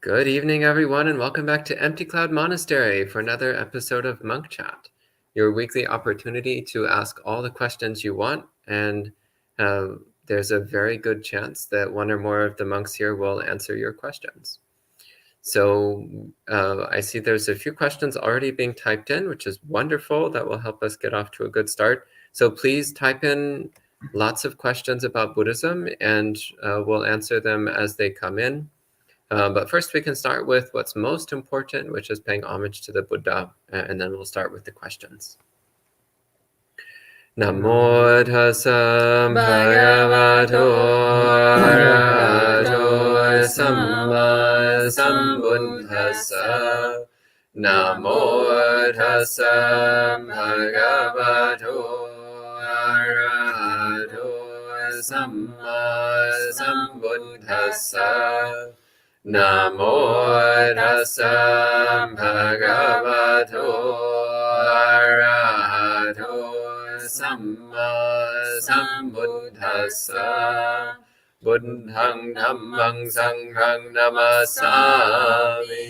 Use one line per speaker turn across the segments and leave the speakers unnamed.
Good evening, everyone, and welcome back to Empty Cloud Monastery for another episode of Monk Chat, your weekly opportunity to ask all the questions you want, and there's a very good chance that one or more of the monks here will answer your questions. So I see there's a few questions already being typed in, which is wonderful. That will help us get off to a good start. So please type in lots of questions about Buddhism, and we'll answer them as they come in. But first we can start with what's most important, which is paying homage to the Buddha, and then we'll start with the questions. Namo tassa bhagavato arahato samma sambuddhassa. Namo tassa bhagavato arahato samma sambuddhassa. Namo tassa bhagavato arahato samma sambuddhassa. Buddhang dhammang sanghang namasami.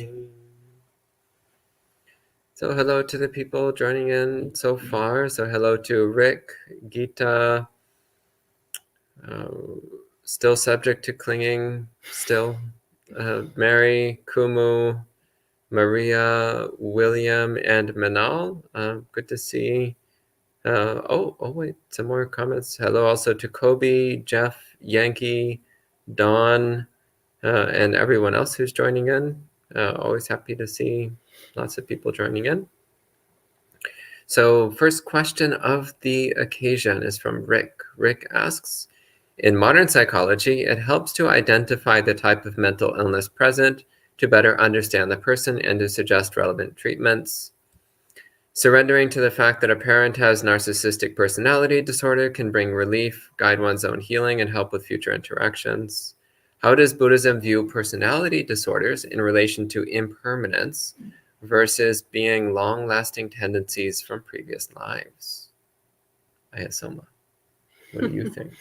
So hello to the people joining in so far. So hello to Rick, Gita, still subject to clinging, still. Mary, Kumu, Maria, William, and Manal. Good to see. Wait, some more comments. Hello also to Kobe, Jeff, Yankee, Dawn, and everyone else who's joining in. Always happy to see lots of people joining in. So first question of the occasion is from Rick. Rick asks, in modern psychology, it helps to identify the type of mental illness present to better understand the person and to suggest relevant treatments. Surrendering to the fact that a parent has narcissistic personality disorder can bring relief, guide one's own healing, and help with future interactions. How does Buddhism view personality disorders in relation to impermanence versus being long-lasting tendencies from previous lives? Ayasoma, what do you think?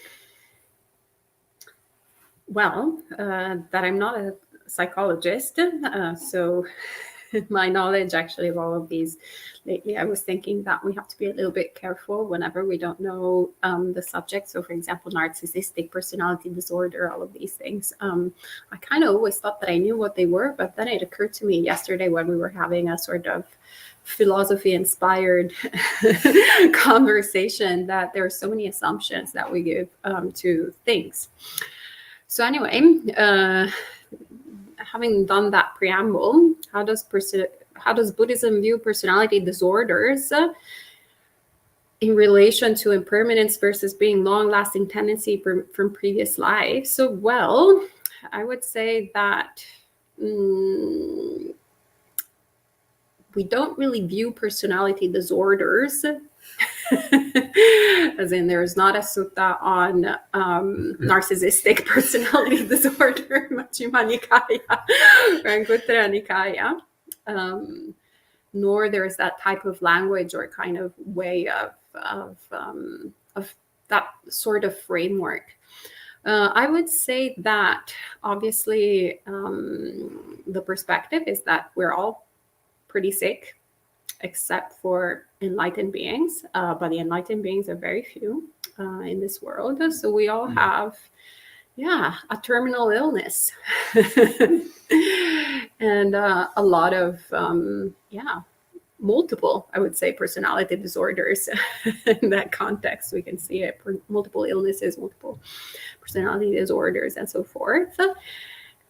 Well, that I'm not a psychologist, so my knowledge actually of all of these lately, I was thinking that we have to be a little bit careful whenever we don't know the subject. So for example, narcissistic personality disorder, all of these things. I kind of always thought that I knew what they were, but then it occurred to me yesterday when we were having a sort of philosophy-inspired conversation that there are so many assumptions that we give to things. So anyway, having done that preamble, how does Buddhism view personality disorders in relation to impermanence versus being long-lasting tendency from previous lives? So, well, I would say that we don't really view personality disorders as in there's not a sutta on narcissistic personality disorder, Majjhima Nikaya, Anguttara Nikaya, nor there's that type of language or kind of way of that sort of framework. I would say that obviously the perspective is that we're all pretty sick, except for enlightened beings, but the enlightened beings are very few in this world. So we all have, a terminal illness and a lot of, multiple, I would say, personality disorders. In that context, we can see it, multiple illnesses, multiple personality disorders, and so forth.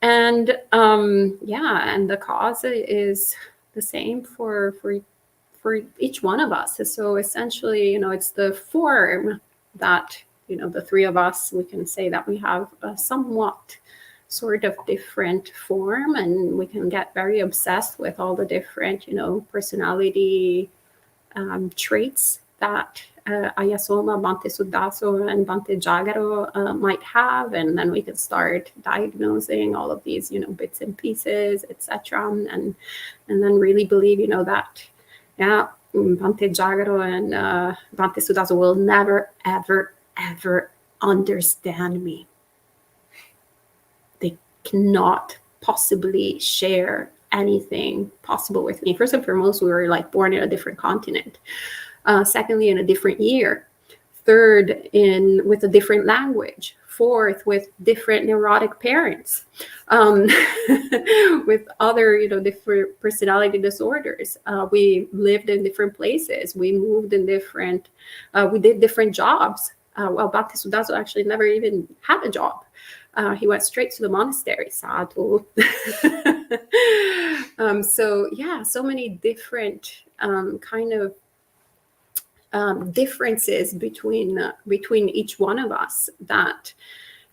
And and the cause is the same for each one of us. So essentially, it's the form that, the three of us, we can say that we have a somewhat sort of different form, and we can get very obsessed with all the different, personality traits that Ayasoma, Bhante Sudaso, and Bhante Jagaro might have, and then we can start diagnosing all of these, bits and pieces, etc., and then really believe, that Bhante Jagaro and Bhante Sudaso will never, ever, ever understand me. They cannot possibly share anything possible with me. First and foremost, we were like born in a different continent. Secondly, in a different year. Third, with a different language. Fourth, with different neurotic parents, with other, different personality disorders. We lived in different places. We moved in different, we did different jobs. Well, Bhakti Sudaso actually never even had a job. He went straight to the monastery, sadhu. So yeah, so many different kind of differences between each one of us that,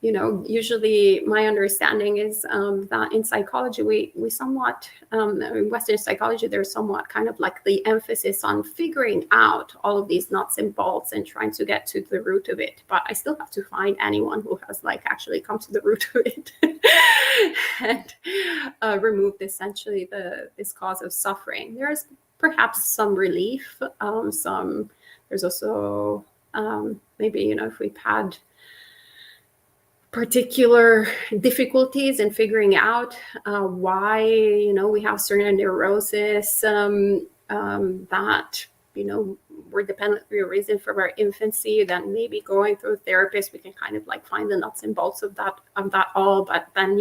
usually my understanding is that in psychology, we somewhat, in Western psychology, there's somewhat kind of like the emphasis on figuring out all of these nuts and bolts and trying to get to the root of it. But I still have to find anyone who has like actually come to the root of it and removed essentially this cause of suffering. There's perhaps some relief, there's also maybe, if we've had particular difficulties in figuring out why, we have certain neuroses that, were dependently arisen from our infancy, then maybe going through a therapist, we can kind of like find the nuts and bolts of that all. But then,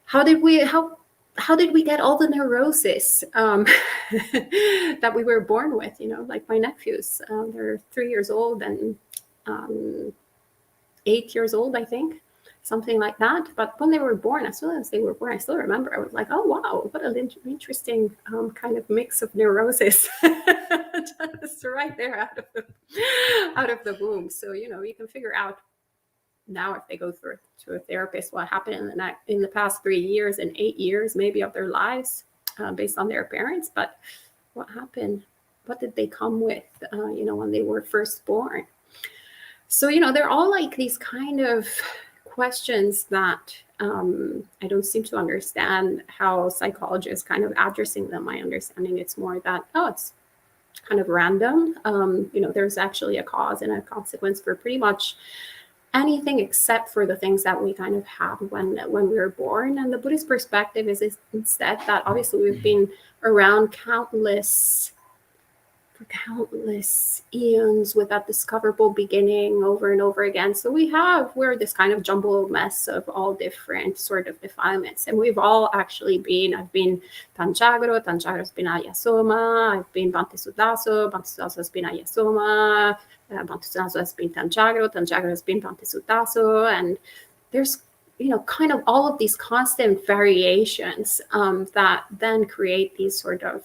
how did we get all the neuroses that we were born with? Like my nephews, they're 3 years old and 8 years old, I think, something like that. But when they were born, as soon as they were born, I still remember, I was like, oh, wow, what an interesting kind of mix of neuroses. Just right there out of the womb. So, you can figure out now if they go through to a therapist what happened in the past 3 years and 8 years maybe of their lives based on their parents. But what happened? What did they come with, when they were first born? So, they're all like these kind of questions that I don't seem to understand how psychologists kind of addressing them. My understanding, it's more that, it's kind of random. There's actually a cause and a consequence for pretty much anything except for the things that we kind of have when we were born. And the Buddhist perspective is instead that obviously we've been around countless eons with that discoverable beginning over and over again. So we're this kind of jumbled mess of all different sort of defilements. And we've all actually I've been Tanjagara's been Ayasoma, I've been Bhante Sudaso has been Ayasoma, Bhante Sudaso has been Tanjagara has been Bhante Sudaso. And there's, kind of all of these constant variations that then create these sort of,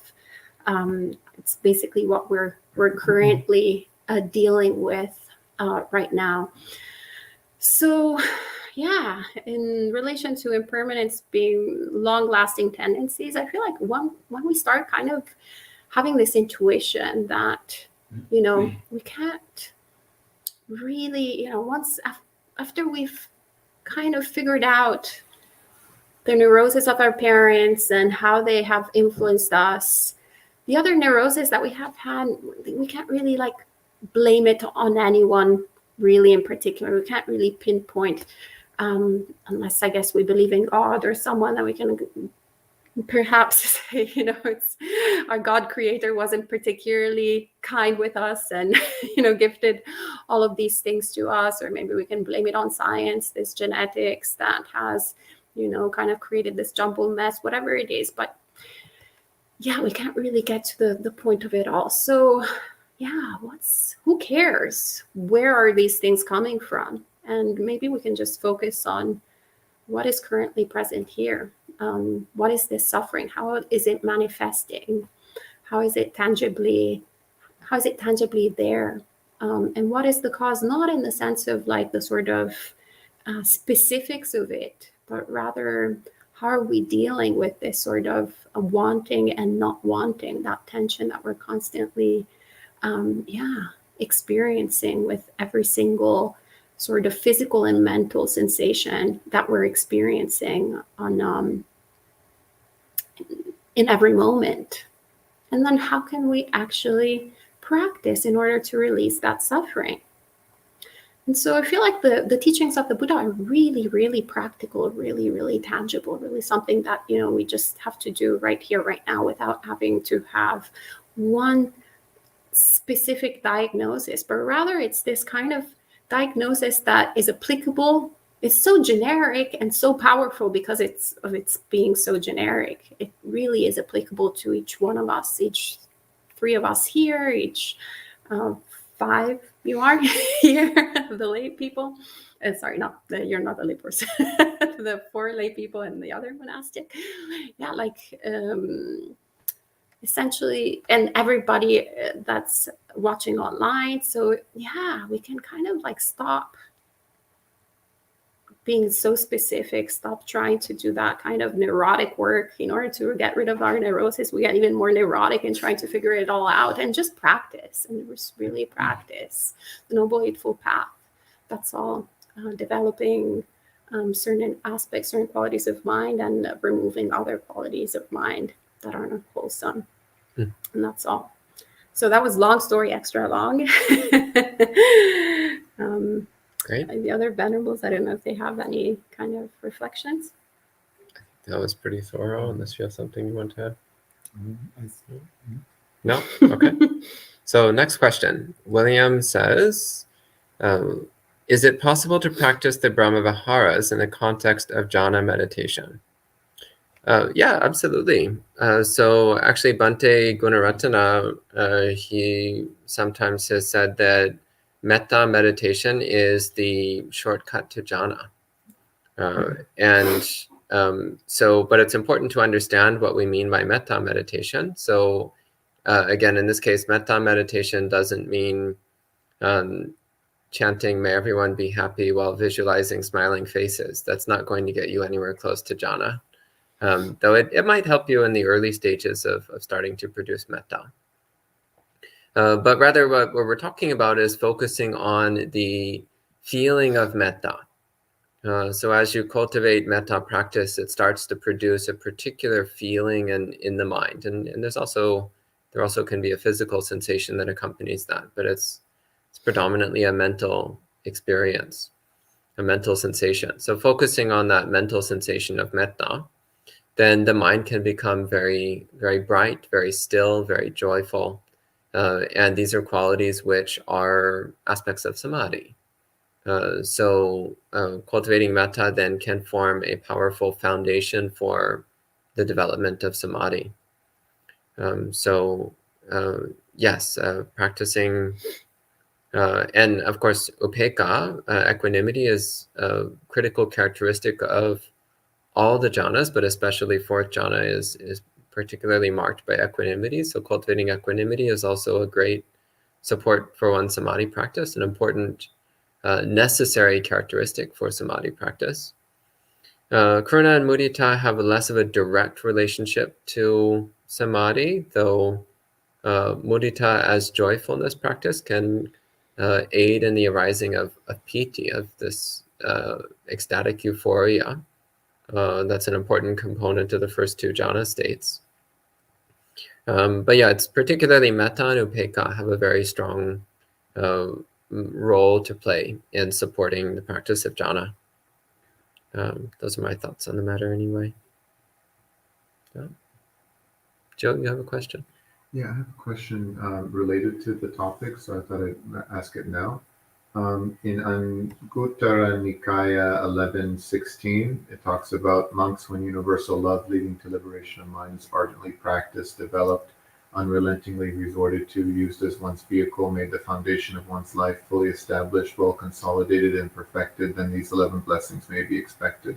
it's basically what we're currently dealing with right now. So, yeah, in relation to impermanence being long-lasting tendencies, I feel like when we start kind of having this intuition that, we can't really, once after we've kind of figured out the neuroses of our parents and how they have influenced us, the other neuroses that we have had, we can't really like blame it on anyone really in particular. We can't really pinpoint, unless I guess we believe in God or someone that we can perhaps say, it's our God creator wasn't particularly kind with us and, gifted all of these things to us. Or maybe we can blame it on science, this genetics that has, kind of created this jumbled mess, whatever it is. But yeah, we can't really get to the point of it all. So yeah, who cares? Where are these things coming from? And maybe we can just focus on what is currently present here. What is this suffering? How is it manifesting? How is it tangibly there? And what is the cause? Not in the sense of like the sort of specifics of it, but rather how are we dealing with this sort of wanting and not wanting, that tension that we're constantly experiencing with every single sort of physical and mental sensation that we're experiencing on in every moment. And then how can we actually practice in order to release that suffering? And so I feel like the teachings of the Buddha are really, really practical, really, really tangible, really something that, we just have to do right here, right now, without having to have one specific diagnosis, but rather it's this kind of diagnosis that is applicable. It's so generic and so powerful because it's being so generic. It really is applicable to each one of us, each 3 of us here, each 5 you are here, the lay people. Sorry, you're not a lay person. The 4 lay people and the other monastic. Yeah, essentially, and everybody that's watching online. So yeah, we can kind of stop being so specific, stop trying to do that kind of neurotic work in order to get rid of our neurosis. We get even more neurotic in trying to figure it all out, and just practice, and just really practice the Noble Eightfold Path. That's all. Developing certain aspects, certain qualities of mind, and removing other qualities of mind that are not wholesome. And that's all. So that was long story, extra long.
Great.
The other venerables, I don't know if they have any kind of reflections.
That was pretty thorough, unless you have something you want to add.
I see.
No? Okay. So next question. William says, is it possible to practice the Brahmaviharas in the context of jhana meditation? Yeah, absolutely. So actually, Bhante Gunaratana, he sometimes has said that metta meditation is the shortcut to jhana. But it's important to understand what we mean by metta meditation. So again, in this case, metta meditation doesn't mean chanting, may everyone be happy, while visualizing smiling faces. That's not going to get you anywhere close to jhana. Though it might help you in the early stages of starting to produce metta. But rather what we're talking about is focusing on the feeling of metta. So as you cultivate metta practice, it starts to produce a particular feeling in the mind. And there also can be a physical sensation that accompanies that, but it's predominantly a mental experience, a mental sensation. So focusing on that mental sensation of metta, then the mind can become very, very bright, very still, very joyful. And these are qualities which are aspects of samadhi. So cultivating metta then can form a powerful foundation for the development of samadhi. Yes, practicing, and of course, upekkha, equanimity, is a critical characteristic of all the jhanas, but especially 4th jhana is particularly marked by equanimity. So cultivating equanimity is also a great support for one's samadhi practice, an important necessary characteristic for samadhi practice. Karuna and mudita have less of a direct relationship to samadhi, though mudita as joyfulness practice can aid in the arising of piti, of this ecstatic euphoria. That's an important component of the first 2 jhana states. But yeah, it's particularly metta and upekkha have a very strong role to play in supporting the practice of jhana. Those are my thoughts on the matter anyway. Yeah. Joe, you have a question?
Yeah, I have a question related to the topic, so I thought I'd ask it now. In Anguttara Nikaya 11:16, it talks about monks, when universal love leading to liberation of mind is ardently practiced, developed, unrelentingly resorted to, used as one's vehicle, made the foundation of one's life, fully established, well consolidated and perfected, then these 11 blessings may be expected.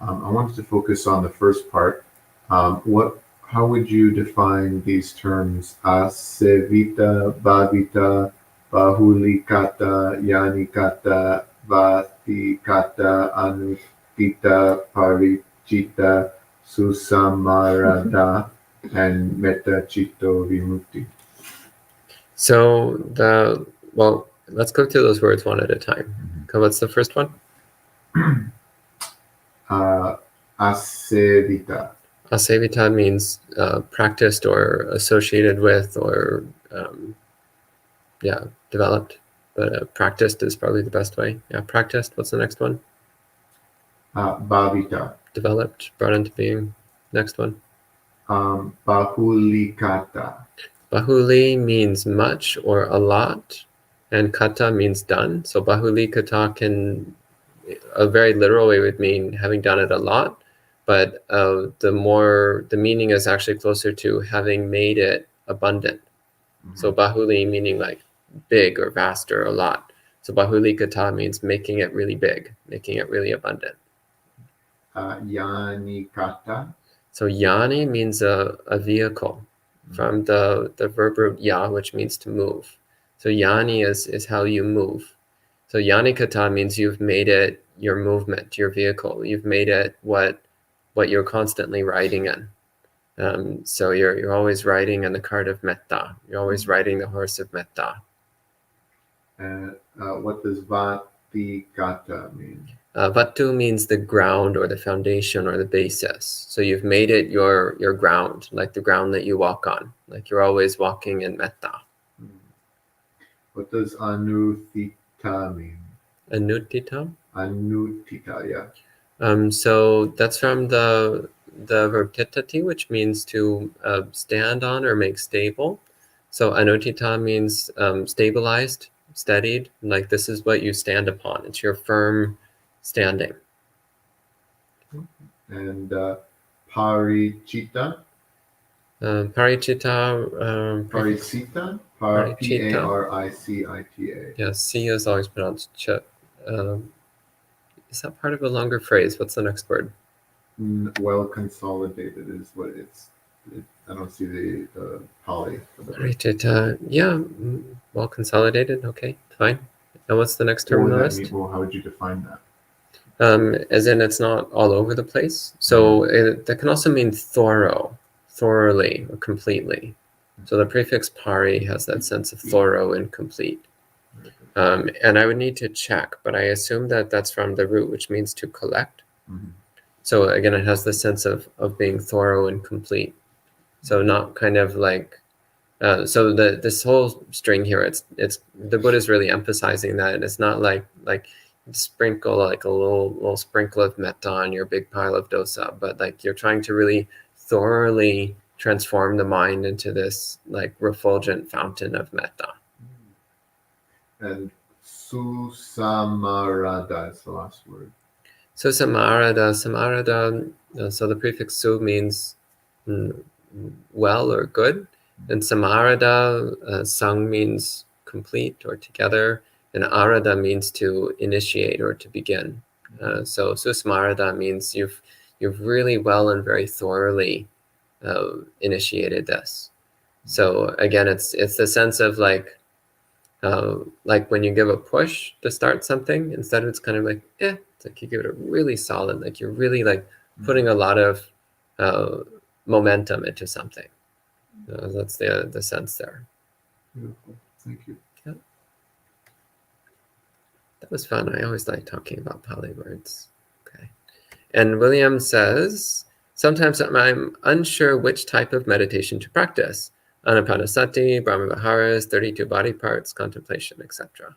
I wanted to focus on the first part. How would you define these terms? Asevita, bhavita, bahulikata, yanikata, vatikata, anutita, parichita, susamarada, and metta chitta vimukti.
So let's go through those words one at a time. Okay, what's the first one?
Asevita.
Asevita means practiced or associated with or developed. but practiced is probably the best way. Yeah, practiced. What's the next one?
Bhavita.
Developed, brought into being. Next one.
Bahulikata.
Bahuli means much or a lot, and kata means done. So bahuli kata can, a very literal way would mean having done it a lot, but the meaning is actually closer to having made it abundant. So bahuli meaning like big or vast or a lot. So bahuli kata means making it really big, making it really abundant.
Yani kata.
So yani means a vehicle, from the verb root ya, which means to move. So yani is how you move. So yani kata means you've made it your movement, your vehicle. You've made it what you're constantly riding in. So you're always riding in the cart of metta. You're always riding the horse of metta.
What does vatikata mean?
Vatu means the ground or the foundation or the basis. So you've made it your ground, like the ground that you walk on. Like you're always walking in metta.
What does anuttita mean?
Anuttita?
Anuttita, yeah.
So that's from the verb titati, which means to stand on or make stable. So anuttita means stabilized, steadied. Like this is what you stand upon. It's your firm standing.
And parichita?
Paricita.
Paricita?
Paricita.
Paricita.
Yeah, C is always pronounced ch. Is that part of a longer phrase? What's the next word?
Well consolidated is what it's. I don't see the Pali.
Paricita. Yeah, well consolidated. Okay, fine. And what's the next term on the list?
Well, how would you define that?
As in it's not all over the place. So that can also mean thorough, thoroughly, or completely. So the prefix pari has that sense of thorough and complete. And I would need to check, but I assume that that's from the root, which means to collect. So again, it has the sense of being thorough and complete. So not kind of like, so this whole string here, it's the Buddha is really emphasizing that it's not like sprinkle like a little sprinkle of metta on your big pile of dosa, but like you're trying to really thoroughly transform the mind into this like refulgent fountain of metta.
And susamarada is the last word.
So samarada, so the prefix su means well or good, and samarada, sang means complete or together, and arada means to initiate or to begin. So susmarada means you've really well and very thoroughly initiated this. So again, it's the sense of like when you give a push to start something, instead of it's kind of like it's like you give it a really solid, like you're really like putting a lot of momentum into something. That's the sense there.
Beautiful. Thank you.
Yeah. That was fun. I always like talking about Pali words. Okay. And William says, sometimes I'm unsure which type of meditation to practice. Anapanasati, Brahmaviharas, 32 body parts, contemplation, etc.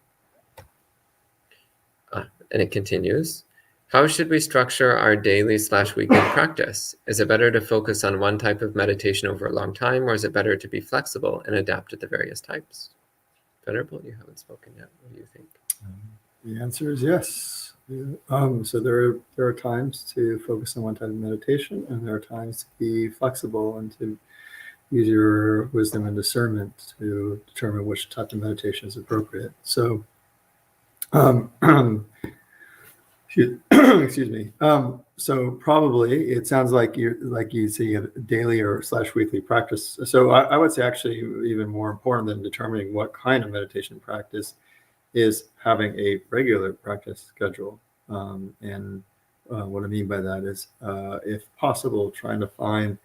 And it continues. How should we structure our daily/weekly practice? Is it better to focus on one type of meditation over a long time, or is it better to be flexible and adapt to the various types? Venerable, you haven't spoken yet. What do you think?
The answer is yes. So there are times to focus on one type of meditation, and there are times to be flexible and to use your wisdom and discernment to determine which type of meditation is appropriate. So, excuse me. So probably it sounds like you say you have daily or /weekly practice. So I would say actually even more important than determining what kind of meditation practice is having a regular practice schedule. And what I mean by that is, if possible, trying to find,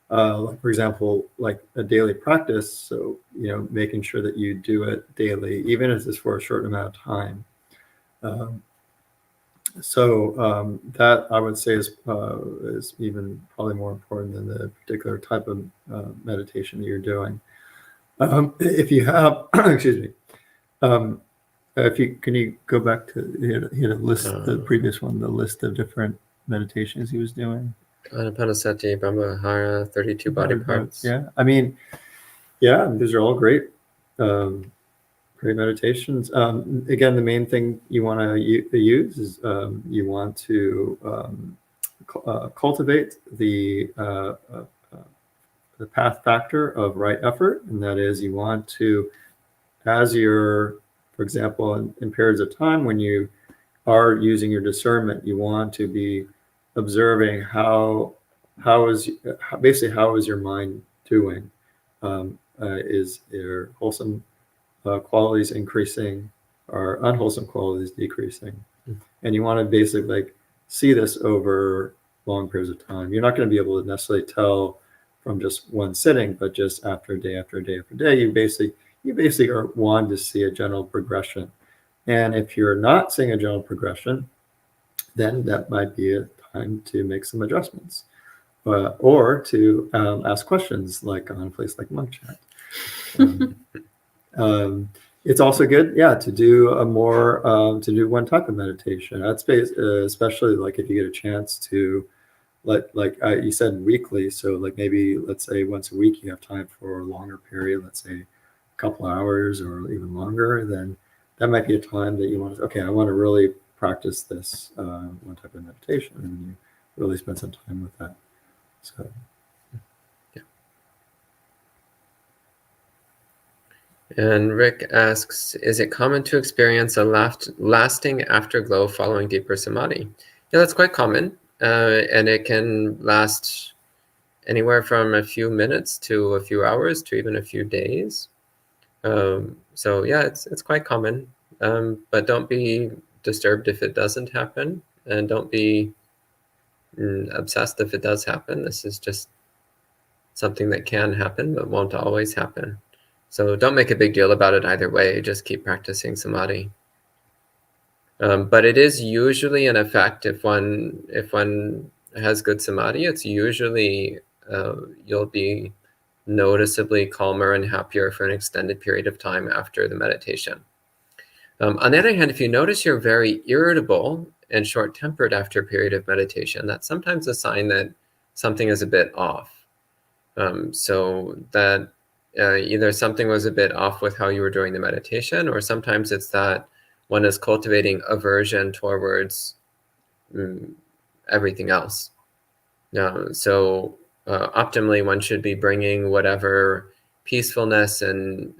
like for example, like a daily practice. So, making sure that you do it daily, even if it's for a short amount of time. So that I would say is even probably more important than the particular type of meditation that you're doing. If you have, excuse me, Can you go back to he had a list, the previous one, the list of different meditations he was doing.
Anapanasati, Brahmavihara, 32 body parts.
Yeah, I mean, yeah, these are all great, great meditations. Again, the main thing you want to use is you want to cultivate the path factor of right effort, and that is you want to, as you're, for example, in periods of time when you are using your discernment, you want to be observing how is your mind doing? Is your wholesome qualities increasing, or unwholesome qualities decreasing? And you want to basically see this over long periods of time. You're not going to be able to necessarily tell from just one sitting, but just after day after day after day, you basically are wanting to see a general progression. And if you're not seeing a general progression, then that might be a time to make some adjustments, or to ask questions, like on a place like Monk Chat. It's also good, to do to do one type of meditation. That's especially like if you get a chance to, like you said, weekly. So like maybe, let's say once a week you have time for a longer period, let's say a couple hours or even longer, then that might be a time that you want to, I want to really practice this one type of meditation, and you really spend some time with that. So,
yeah. And Rick asks, is it common to experience a lasting afterglow following deeper samadhi? Yeah, that's quite common. And it can last anywhere from a few minutes to a few hours to even a few days. So yeah, it's quite common. But don't be disturbed if it doesn't happen, and don't be obsessed if it does happen. This is just something that can happen but won't always happen. So don't make a big deal about it either way. Just keep practicing samadhi. But it is usually an effect. If one has good samadhi, it's usually you'll be noticeably calmer and happier for an extended period of time after the meditation. On the other hand, if you notice you're very irritable and short-tempered after a period of meditation, that's sometimes a sign that something is a bit off. So that either something was a bit off with how you were doing the meditation, or sometimes it's that one is cultivating aversion towards everything else. So optimally, one should be bringing whatever peacefulness and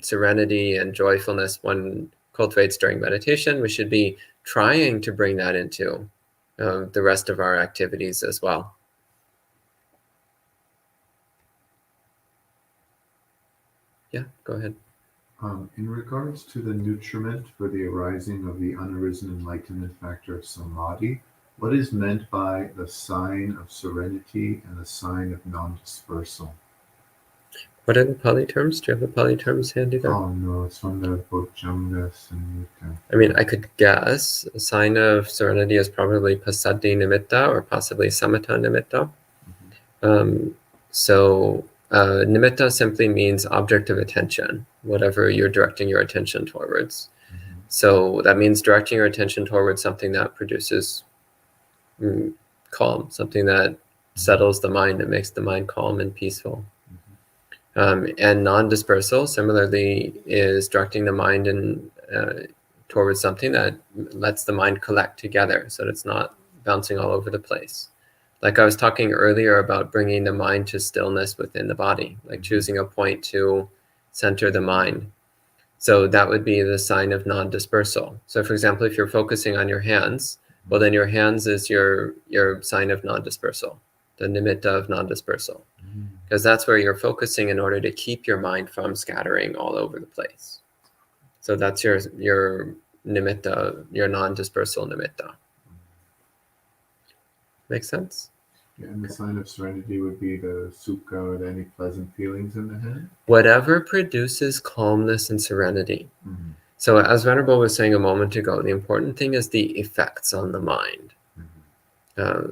serenity and joyfulness one cultivates during meditation. We should be trying to bring that into the rest of our activities as well. Yeah, go ahead.
In regards to the nutriment for the arising of the unarisen enlightenment factor of samadhi, what is meant by the sign of serenity and the sign of non-dispersal?
What are the Pali terms? Do you have the Pali terms handy there?
Oh no, it's from the book Janga Samyutta.
I mean, I could guess a sign of serenity is probably passaddhi nimitta, or possibly samatha nimitta. Nimitta simply means object of attention, whatever you're directing your attention towards. So that means directing your attention towards something that produces calm, something that settles the mind, that makes the mind calm and peaceful. And non-dispersal, similarly, is directing the mind towards something that lets the mind collect together, so that it's not bouncing all over the place. Like I was talking earlier about bringing the mind to stillness within the body, like choosing a point to center the mind. So that would be the sign of non-dispersal. So for example, if you're focusing on your hands, well, then your hands is your sign of non-dispersal, the nimitta of non-dispersal, because that's where you're focusing in order to keep your mind from scattering all over the place. So that's your nimitta, your non-dispersal nimitta. Make sense?
Yeah, and the sign of serenity would be the sukha, or any pleasant feelings in the head?
Whatever produces calmness and serenity. So as Venerable was saying a moment ago, the important thing is the effects on the mind.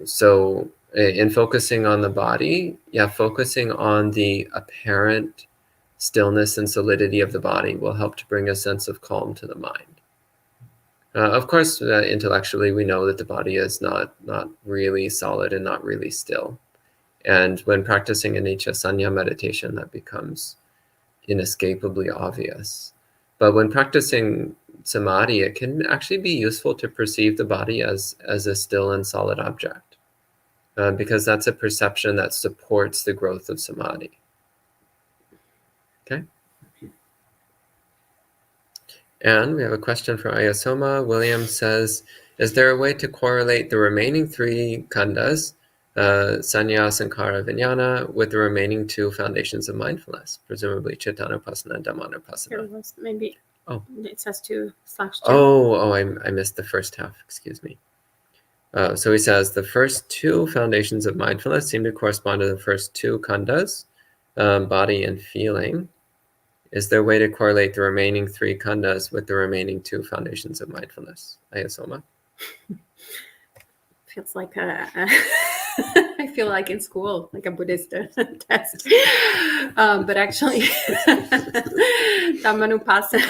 So in focusing on the body, focusing on the apparent stillness and solidity of the body will help to bring a sense of calm to the mind. Of course, intellectually, we know that the body is not really solid and not really still. And when practicing anicca sanya meditation, that becomes inescapably obvious. But when practicing samadhi, it can actually be useful to perceive the body as a still and solid object, because that's a perception that supports the growth of samadhi. Okay? And we have a question from Ayasoma. William says, is there a way to correlate the remaining 3 khandhas, sanya, sankara, vijnana, with the remaining 2 foundations of mindfulness, presumably chittanupassana and dhammanupassana?
There was maybe, it says 2/2.
Oh, I missed the first half, excuse me. So he says, the first 2 foundations of mindfulness seem to correspond to the first 2 khandhas, body and feeling. Is there a way to correlate the remaining 3 khandhas with the remaining 2 foundations of mindfulness? Ayasoma?
Feels like I feel like in school, like a Buddhist test. But actually, Dhammanupassana,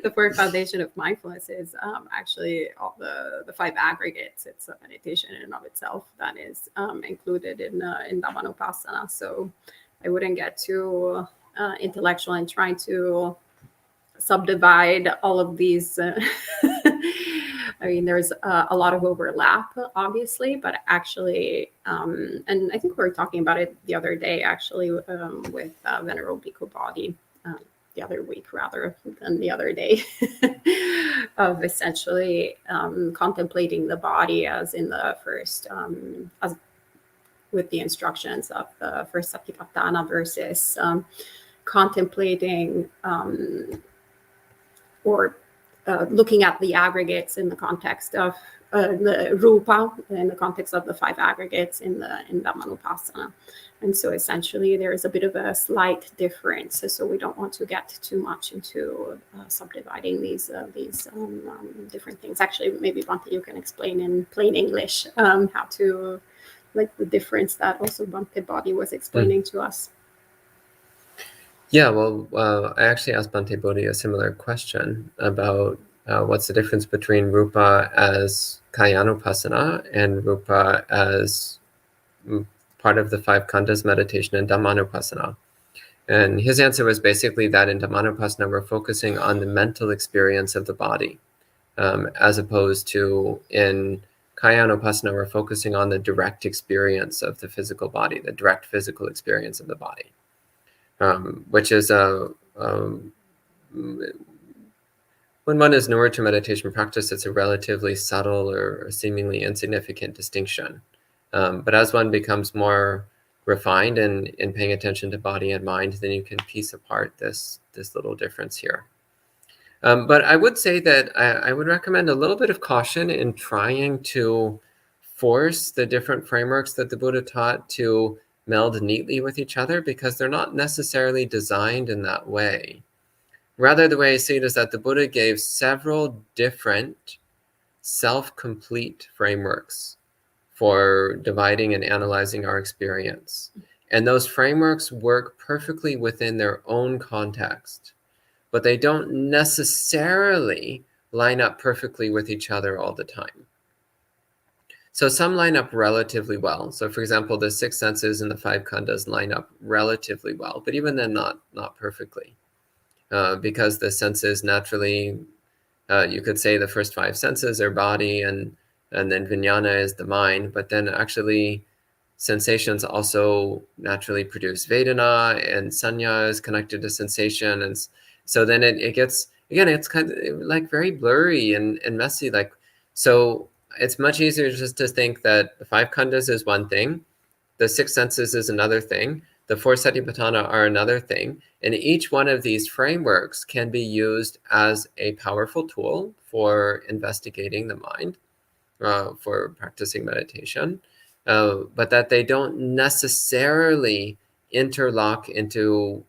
the 4th foundation of mindfulness, is actually all the 5 aggregates. It's a meditation in and of itself that is included in Dhammanupassana. So I wouldn't get too intellectual in trying to subdivide all of these. I mean, there's a lot of overlap, obviously, but actually, and I think we were talking about it the other day, actually, with Venerable Bhikkhu Bodhi, the other week rather than the other day, of essentially contemplating the body as in the first, as with the instructions of the first Satipatthana versus contemplating or looking at the aggregates in the context of the rupa, in the context of the 5 aggregates in Dhammanupassana. And so essentially there is a bit of a slight difference. So we don't want to get too much into subdividing these different things. Actually, maybe Bhante, you can explain in plain English how to, like the difference that also Bhante Bodhi was explaining to us.
Yeah, well, I actually asked Bhante Bodhi a similar question about what's the difference between rupa as kayanupassana and rupa as part of the 5 khandhas meditation in Dhammanupassana. And his answer was basically that in Dhammanupassana, we're focusing on the mental experience of the body, as opposed to in kayanupassana, we're focusing on the direct experience of the physical body, the direct physical experience of the body. Which is when one is newer to meditation practice, it's a relatively subtle or seemingly insignificant distinction. But as one becomes more refined in paying attention to body and mind, then you can piece apart this little difference here. But I would say that I would recommend a little bit of caution in trying to force the different frameworks that the Buddha taught to meld neatly with each other, because they're not necessarily designed in that way. Rather, the way I see it is that the Buddha gave several different self-complete frameworks for dividing and analyzing our experience. And those frameworks work perfectly within their own context, but they don't necessarily line up perfectly with each other all the time. So some line up relatively well. So for example, the 6 senses and the 5 khandhas line up relatively well, but even then not perfectly. Because the senses naturally, you could say the first 5 senses are body, and then vijnana is the mind, but then actually sensations also naturally produce vedana, and sanya is connected to sensation. And so then it gets, again, it's kind of like very blurry and messy. Like, so it's much easier just to think that the 5 khandhas is one thing, the 6 senses is another thing, the 4 satipatthana are another thing, and each one of these frameworks can be used as a powerful tool for investigating the mind, for practicing meditation, but that they don't necessarily interlock into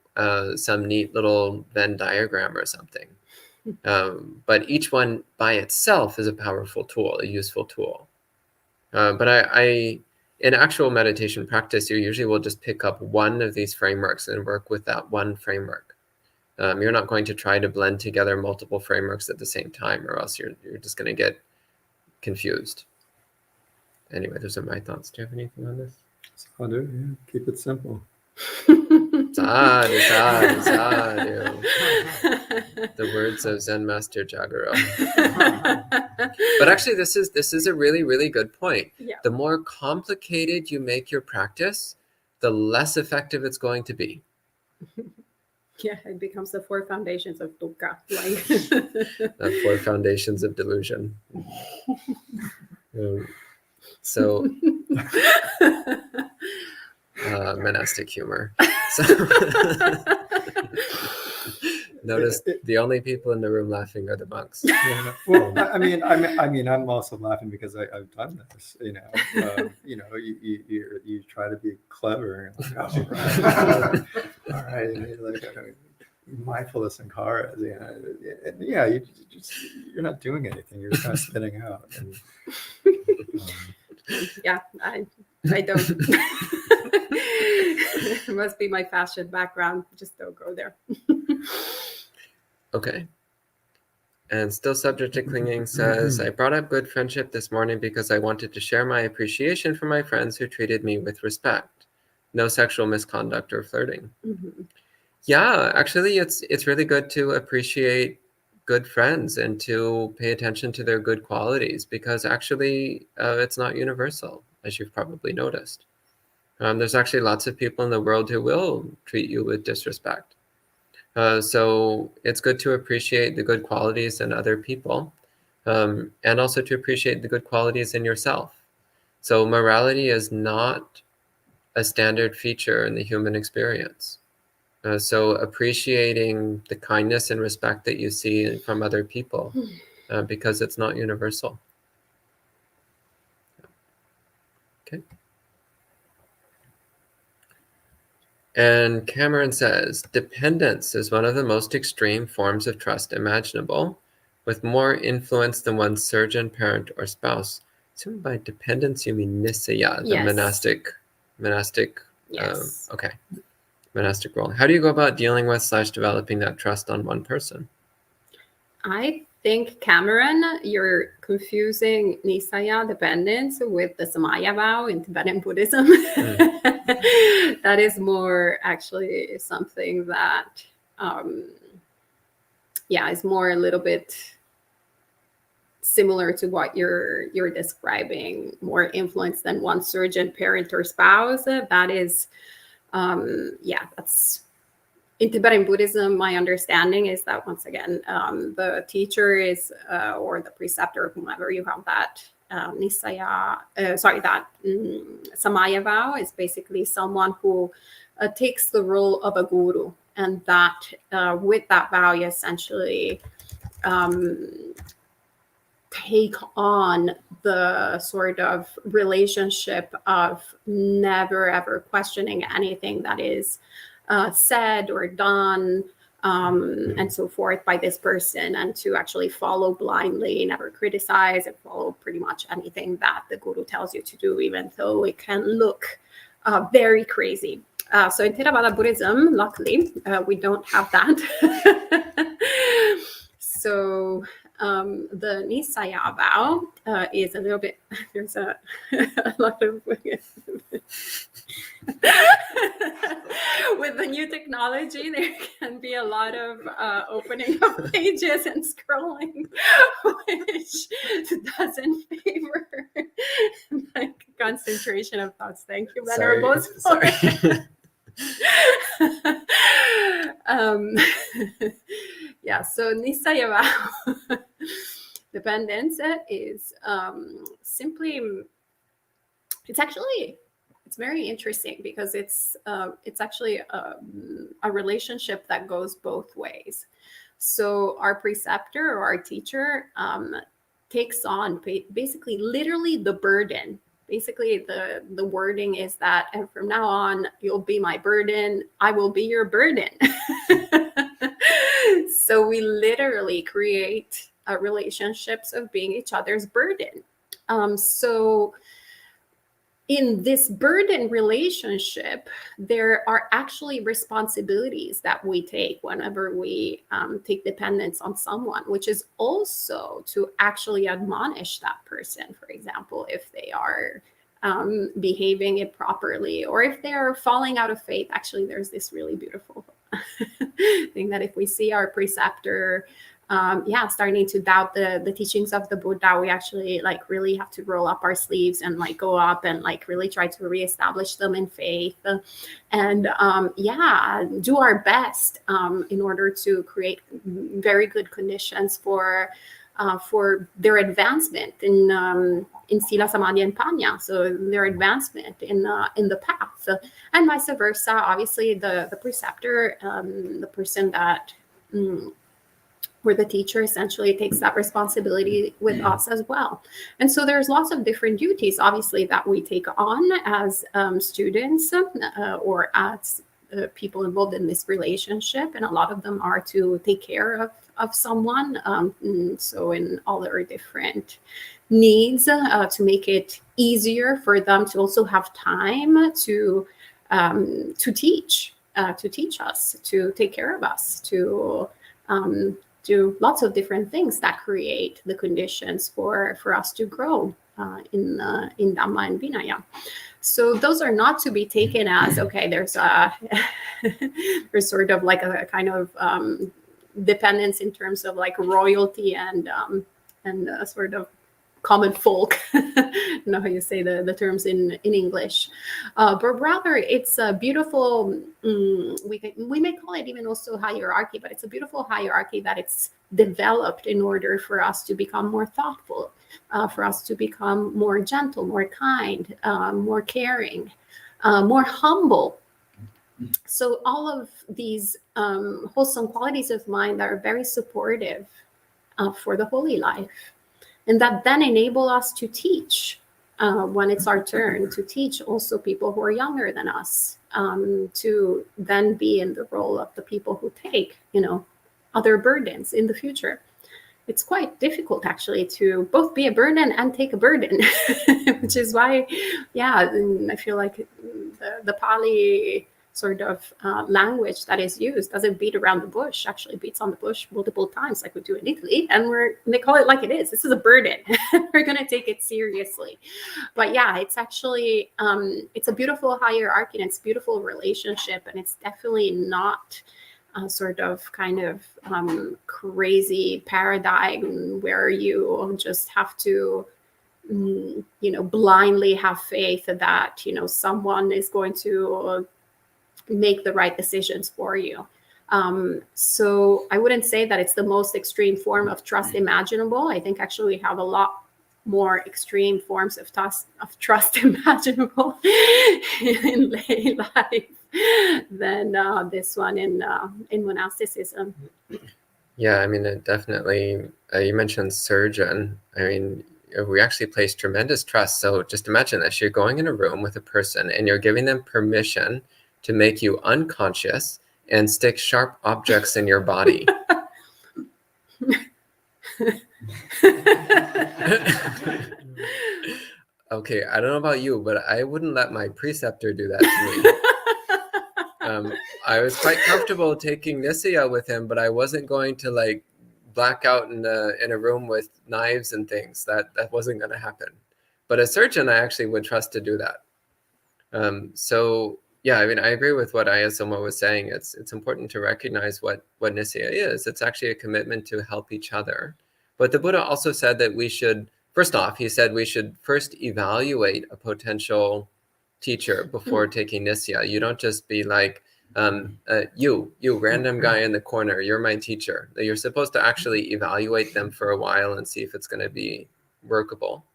some neat little Venn diagram or something. But each one by itself is a powerful tool, a useful tool. But I in actual meditation practice, you usually will just pick up one of these frameworks and work with that one framework. You're not going to try to blend together multiple frameworks at the same time, or else you're just going to get confused. Anyway, those are my thoughts. Do you have anything on this?
Sadhu, yeah, keep it simple.
Sadhu, sadhu, sadhu. The words of Zen Master Jagaro. But actually, this is a really, really good point.
Yeah.
The more complicated you make your practice, the less effective it's going to be.
Yeah, it becomes the 4 foundations of dukkha. Like
The 4 foundations of delusion. So, monastic humor. So notice the only people in the room laughing are the monks.
Yeah. Well, I mean, I'm also laughing because I've done this. You know, you try to be clever. And like, oh, right, all right, and you're like mindfulness and kara. Yeah, you're not doing anything. You're just kind of spinning out. And,
yeah, I don't. It must be my fashion background. Just don't go there.
Okay. And still subject to clinging says, I brought up good friendship this morning because I wanted to share my appreciation for my friends who treated me with respect. No sexual misconduct or flirting.
Mm-hmm.
Yeah, actually, it's really good to appreciate good friends and to pay attention to their good qualities, because actually it's not universal, as you've probably noticed. There's actually lots of people in the world who will treat you with disrespect. So it's good to appreciate the good qualities in other people, and also to appreciate the good qualities in yourself. So morality is not a standard feature in the human experience. So appreciating the kindness and respect that you see from other people, because it's not universal. Okay. And Cameron says, dependence is one of the most extreme forms of trust imaginable, with more influence than one's surgeon, parent, or spouse. So by dependence, you mean nisaya, the
Yes.
monastic,
Yes.
okay, monastic role. How do you go about dealing with / developing that trust on one person? I
think, Cameron, you're confusing nisaya, dependence, with the samaya vow in Tibetan Buddhism. That is more actually something that, is more a little bit similar to what you're describing. More influence than one surgeon, parent, or spouse. That is, that's. In Tibetan Buddhism, my understanding is that, once again, the teacher is, or the preceptor, whomever you have that samaya vow is basically someone who takes the role of a guru, and that with that vow, you essentially take on the sort of relationship of never ever questioning anything that is said or done, and so forth by this person, and to actually follow blindly, never criticize, and follow pretty much anything that the guru tells you to do, even though it can look very crazy. So in Theravada Buddhism, luckily, we don't have that. So the Nisaya vow is a little bit, there's a lot of with the new technology, there can be a lot of opening of pages and scrolling, which doesn't favor like concentration of thoughts. Thank you, Venerable.
Sorry.
So Nisaya vow dependence is simply, it's very interesting because it's actually a relationship that goes both ways. So our preceptor or our teacher takes on basically literally the burden. Basically, the wording is that, and from now on, you'll be my burden. I will be your burden. So we literally create relationships of being each other's burden. So in this burden relationship, there are actually responsibilities that we take whenever we take dependence on someone, which is also to actually admonish that person, for example, if they are behaving improperly, or if they're falling out of faith. Actually, there's this really beautiful thing that if we see our preceptor starting to doubt the teachings of the Buddha, we actually like really have to roll up our sleeves and like go up and like really try to reestablish them in faith, and do our best in order to create very good conditions for their advancement in Sila, Samadhi, and Panya, so their advancement in the path, and vice versa. Obviously, the preceptor, the person that where the teacher essentially takes that responsibility with us as well. And so there's lots of different duties, obviously, that we take on as students or as people involved in this relationship. And a lot of them are to take care of someone. So in all their different needs, to make it easier for them to also have time to teach us, to take care of us, to do lots of different things that create the conditions for us to grow in Dhamma and Vinaya. So those are not to be taken as, okay, there's sort of like a kind of dependence in terms of like royalty and sort of common folk. I don't know how you say the terms in English, but rather it's a beautiful, we may call it even also hierarchy, but it's a beautiful hierarchy that it's developed in order for us to become more thoughtful, for us to become more gentle, more kind, more caring, more humble. So all of these wholesome qualities of mind that are very supportive for the holy life, and that then enable us to teach when it's our turn to teach also people who are younger than us, to then be in the role of the people who take, other burdens in the future. It's quite difficult actually to both be a burden and take a burden, which is why, I feel like the Pali sort of language that is used doesn't beat around the bush, actually beats on the bush multiple times like we do in Italy, and they call it like it is. This is a burden. We're going to take it seriously. But it's actually, it's a beautiful hierarchy, and it's a beautiful relationship, and it's definitely not sort of kind of crazy paradigm where you just have to blindly have faith that someone is going to make the right decisions for you. So I wouldn't say that it's the most extreme form of trust imaginable. I think actually we have a lot more extreme forms of trust imaginable in lay life than this one in monasticism.
Yeah, I mean, it definitely, you mentioned surgeon. I mean, we actually place tremendous trust. So just imagine this, you're going in a room with a person and you're giving them permission to make you unconscious and stick sharp objects in your body. Okay, I don't know about you, but I wouldn't let my preceptor do that to me. I was quite comfortable taking Nisaya with him, but I wasn't going to like black out in a room with knives and things. That wasn't going to happen. But a surgeon, I actually would trust to do that. So yeah, I mean, I agree with what Ayasoma was saying. It's important to recognize what Nisaya is. It's actually a commitment to help each other. But the Buddha also said that we should, first off, he said we should first evaluate a potential teacher before taking Nisaya. You don't just be like, you random guy in the corner, you're my teacher. You're supposed to actually evaluate them for a while and see if it's going to be workable.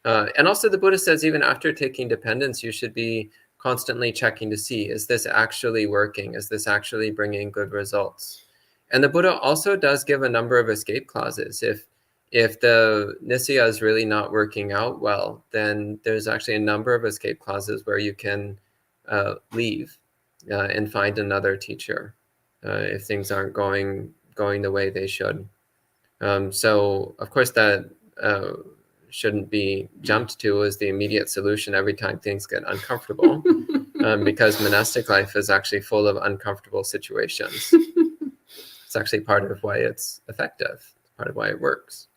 And also the Buddha says even after taking dependence, you should be constantly checking to see, is this actually working? Is this actually bringing good results? And the Buddha also does give a number of escape clauses. If the Nisaya is really not working out well, then there's actually a number of escape clauses where you can leave and find another teacher if things aren't going the way they should. So of course that shouldn't be jumped to as the immediate solution every time things get uncomfortable, because monastic life is actually full of uncomfortable situations. It's actually part of why it's effective, part of why it works.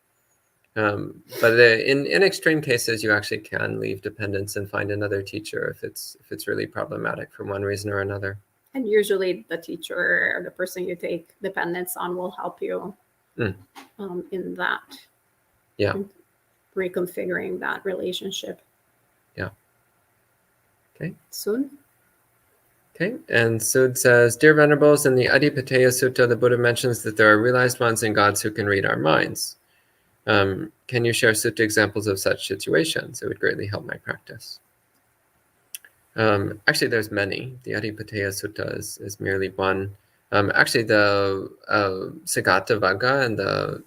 But in extreme cases, you actually can leave dependence and find another teacher if it's really problematic for one reason or another.
And usually the teacher or the person you take dependence on will help you in that.
Yeah.
Reconfiguring that relationship.
Yeah. Okay.
Soon.
Okay. And Sud says, Dear Venerables, in the Adipatteya Sutta, the Buddha mentions that there are realized ones and gods who can read our minds. Can you share sutta examples of such situations? It would greatly help my practice. Actually, there's many. The Adipatteya Sutta is merely one. Actually, the Sagata Vagga and the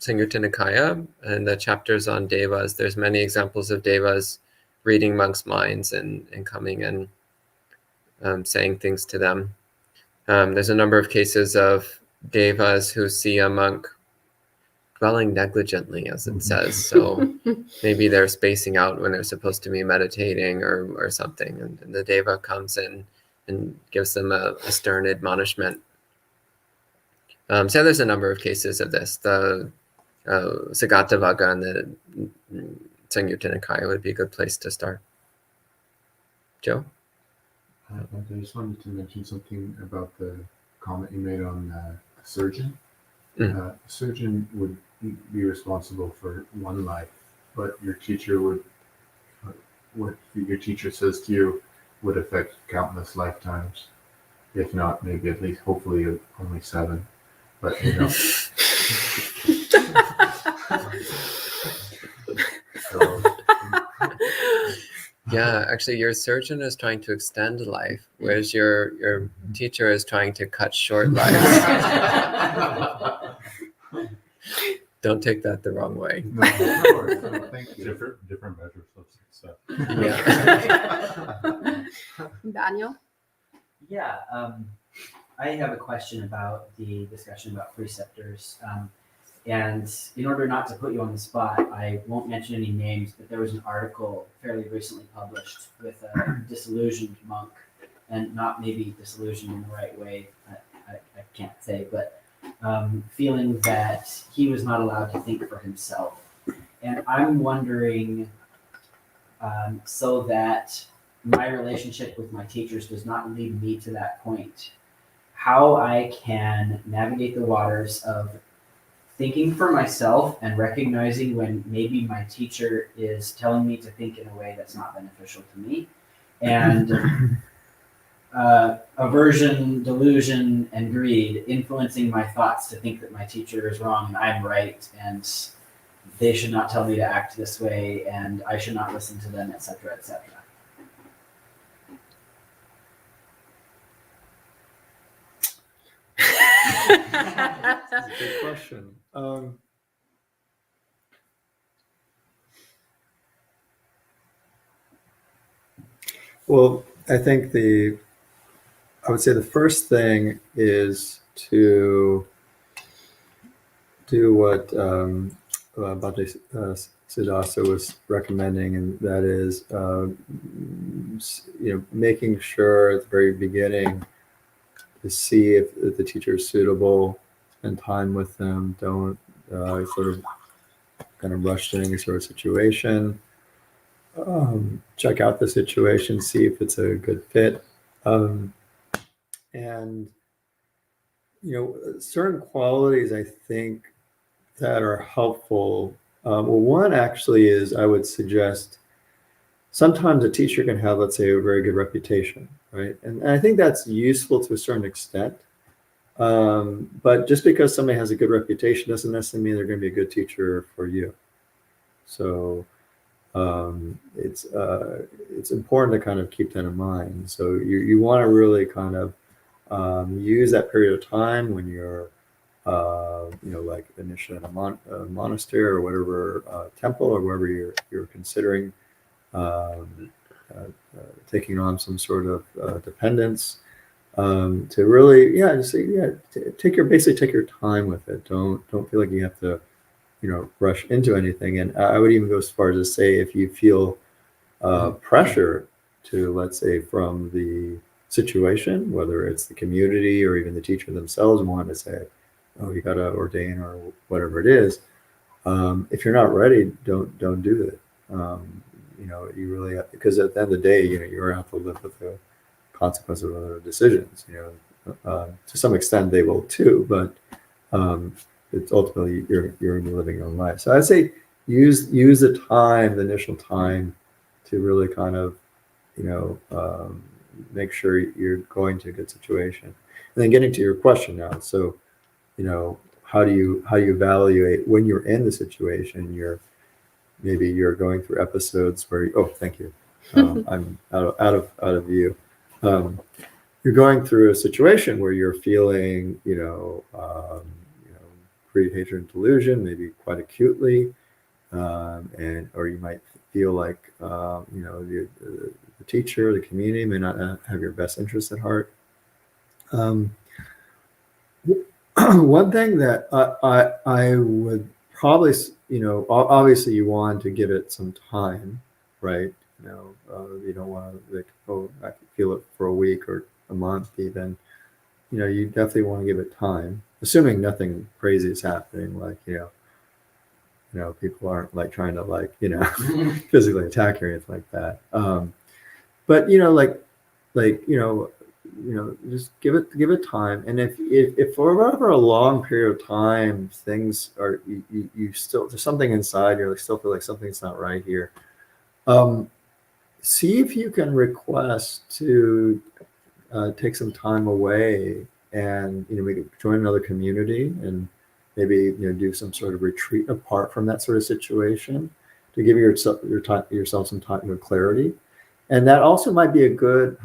Samyutta Nikaya and the chapters on Devas, there's many examples of Devas reading monks' minds and coming and saying things to them. There's a number of cases of Devas who see a monk dwelling negligently, as it says. So maybe they're spacing out when they're supposed to be meditating or something. And the Deva comes in and gives them a stern admonishment. So there's a number of cases of this. The Sagata Vagga and the Samyutta Nikaya would be a good place to start. Joe?
I just wanted to mention something about the comment you made on the surgeon. A surgeon would be responsible for one life, but your teacher would, what your teacher says to you would affect countless lifetimes, if not maybe at least, hopefully only 7. But you know. So,
yeah, actually, your surgeon is trying to extend life, whereas your teacher is trying to cut short life. Don't take that the wrong way.
no, thank you.
Different measures of success.
Yeah.
Daniel?
Yeah, I have a question about the discussion about preceptors. And in order not to put you on the spot, I won't mention any names, but there was an article fairly recently published with a disillusioned monk, and not maybe disillusioned in the right way, I can't say, but feeling that he was not allowed to think for himself. And I'm wondering, so that my relationship with my teachers does not lead me to that point, how I can navigate the waters of thinking for myself and recognizing when maybe my teacher is telling me to think in a way that's not beneficial to me, and aversion, delusion, and greed influencing my thoughts to think that my teacher is wrong and I'm right, and they should not tell me to act this way, and I should not listen to them, etc., etc.
That's a good question. Well, I think I would say the first thing is to do what Bhante Siddhasa was recommending, and that is, making sure at the very beginning to see if the teacher is suitable, spend time with them, don't sort of kind of rush to any sort of situation. Check out the situation, see if it's a good fit. And, certain qualities I think that are helpful. One actually is, I would suggest, sometimes a teacher can have, let's say, a very good reputation, right? And I think that's useful to a certain extent. But just because somebody has a good reputation doesn't necessarily mean they're going to be a good teacher for you. So it's important to kind of keep that in mind. So you want to really kind of use that period of time when you're like initially in a monastery or whatever temple or wherever you're considering taking on some sort of dependence, to really take your time with it. Don't feel like you have to rush into anything. And I would even go as far as to say, if you feel pressure to, let's say, from the situation, whether it's the community or even the teacher themselves want to say, oh, you got to ordain or whatever it is. If you're not ready, don't do it. You really have, because at the end of the day, you're going to have to live with the consequence of other decisions. To some extent they will too, but it's ultimately you're going to be living your own life. So I'd say use the time, the initial time, to really kind of make sure you're going to a good situation. And then getting to your question now, so how do you evaluate when you're in the situation? Maybe you're going through episodes where thank you, I'm out of view. You're going through a situation where you're feeling greed, hatred, and delusion, maybe quite acutely, or you might feel like the teacher, the community may not have your best interests at heart. One thing that I would probably, obviously you want to give it some time, right? You don't want to I can feel it for a week or a month even. You definitely want to give it time, assuming nothing crazy is happening, like people aren't like trying to physically attack you or anything like that. But just give it time. And if for whatever a long period of time things are you still, there's something inside you, still feel like something's not right here, see if you can request to take some time away and maybe join another community and maybe do some sort of retreat apart from that sort of situation to give yourself some time, clarity. And that also might be a good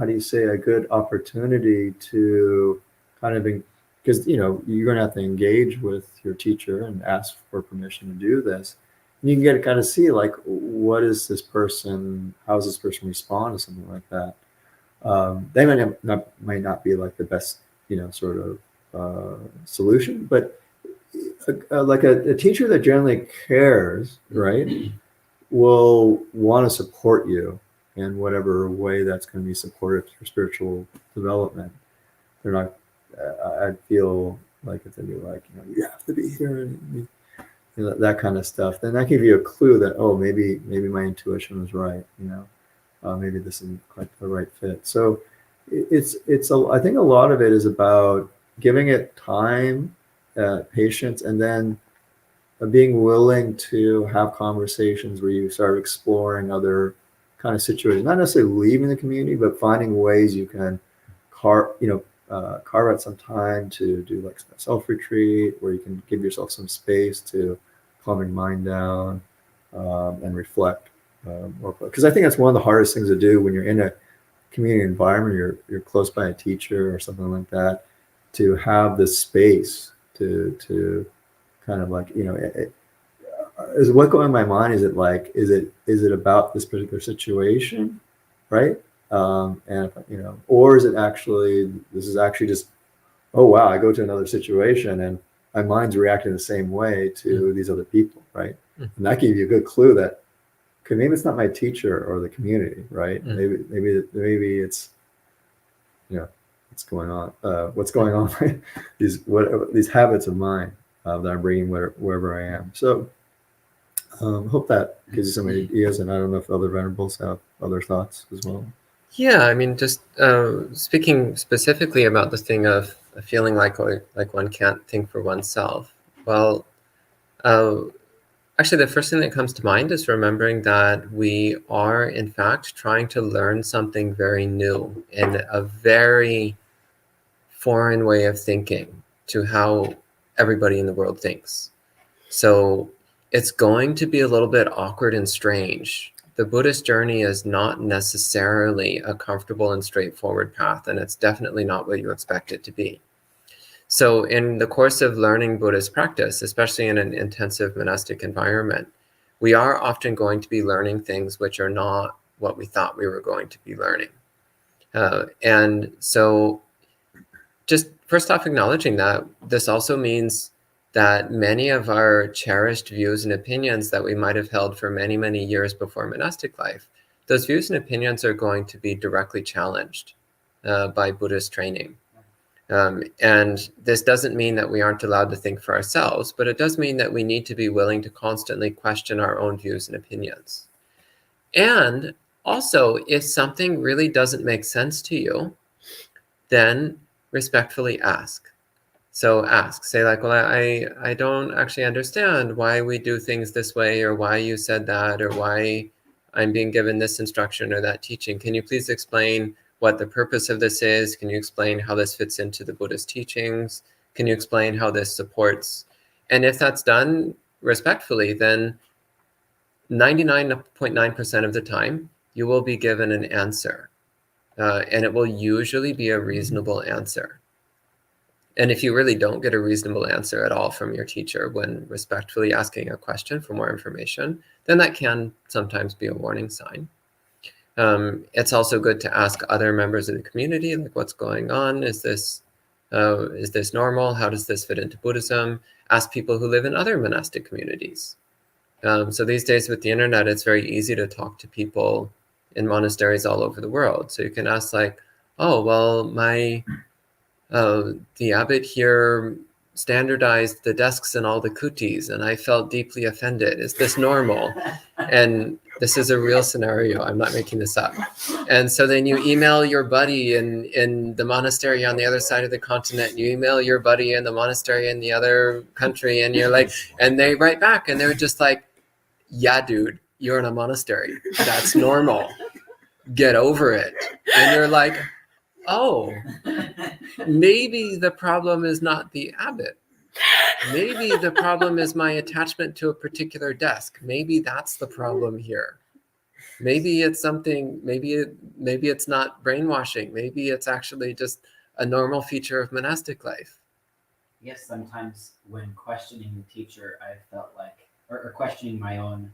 opportunity to kind of, because you're going to have to engage with your teacher and ask for permission to do this. And you can get to kind of see like, how does this person respond to something like that? They might not be like the best sort of solution, but like a teacher that generally cares, right, will want to support you in whatever way that's going to be supportive to your spiritual development. They're not, I feel like it's going to be like, you have to be here and that kind of stuff. Then that gives you a clue that, maybe my intuition was right, maybe this isn't quite the right fit. So I think a lot of it is about giving it time, patience, and then being willing to have conversations where you start exploring other kind of situations, not necessarily leaving the community, but finding ways you can carve out some time to do like a self-retreat, where you can give yourself some space to calm your mind down and reflect more. Because I think that's one of the hardest things to do when you're in a community environment, you're close by a teacher or something like that, to have this space to kind of like, is what going in my mind, is it about this particular situation, right? And or is it actually, this is actually just, oh wow, I go to another situation and my mind's reacting the same way to these other people, right? And that gives you a good clue that, okay, maybe it's not my teacher or the community, right? Maybe it's what's going on, right? These habits of mine that I'm bringing wherever I am. So hope that gives you some ideas, and I don't know if other venerables have other thoughts as well.
Yeah, I mean, just speaking specifically about the thing of feeling like one can't think for oneself. Well, actually, the first thing that comes to mind is remembering that we are, in fact, trying to learn something very new in a very foreign way of thinking to how everybody in the world thinks. So it's going to be a little bit awkward and strange. The Buddhist journey is not necessarily a comfortable and straightforward path, and it's definitely not what you expect it to be. So in the course of learning Buddhist practice, especially in an intensive monastic environment, we are often going to be learning things which are not what we thought we were going to be learning. And so just first off, acknowledging that this also means that many of our cherished views and opinions that we might have held for many, many years before monastic life, those views and opinions are going to be directly challenged by Buddhist training. And this doesn't mean that we aren't allowed to think for ourselves, but it does mean that we need to be willing to constantly question our own views and opinions. And also, if something really doesn't make sense to you, then respectfully ask. So ask, say like, well, I don't actually understand why we do things this way, or why you said that, or why I'm being given this instruction or that teaching. Can you please explain what the purpose of this is? Can you explain how this fits into the Buddhist teachings? Can you explain how this supports? And if that's done respectfully, then 99.9% of the time, you will be given an answer. And it will usually be a reasonable answer. And if you really don't get a reasonable answer at all from your teacher when respectfully asking a question for more information, then that can sometimes be a warning sign. It's also good to ask other members of the community, like, what's going on? Is this normal? How does this fit into Buddhism? Ask people who live in other monastic communities. So these days with the internet, it's very easy to talk to people in monasteries all over the world. So you can ask like, oh, well, the abbot here standardized the desks in all the kutis, and I felt deeply offended. Is this normal? And this is a real scenario. I'm not making this up. And so then you email your buddy in the monastery on the other side of the continent. You email your buddy in the monastery in the other country, and you're like, and they write back, and they're just like, yeah, dude, you're in a monastery. That's normal. Get over it. And you're like, oh, maybe the problem is not the abbot. Maybe the problem is my attachment to a particular desk. Maybe that's the problem here. Maybe it's something, maybe it's not brainwashing. Maybe it's actually just a normal feature of monastic life.
Yes, sometimes when questioning the teacher, I felt like, or questioning my own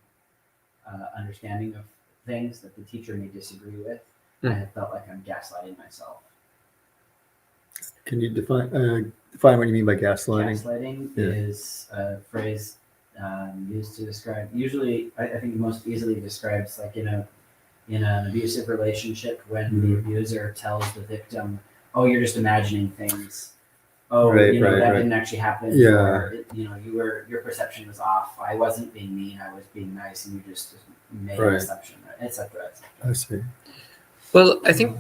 understanding of things that the teacher may disagree with, I have felt like I'm gaslighting myself.
Can you define what you mean by gaslighting?
Gaslighting is a phrase used to describe, usually I think the most easily describes like in an abusive relationship when the abuser tells the victim, oh, you're just imagining things. Oh, that didn't actually happen.
Yeah.
Or, your perception was off. I wasn't being mean. I was being nice, and you just made an assumption, etc.
I see.
Well, I think,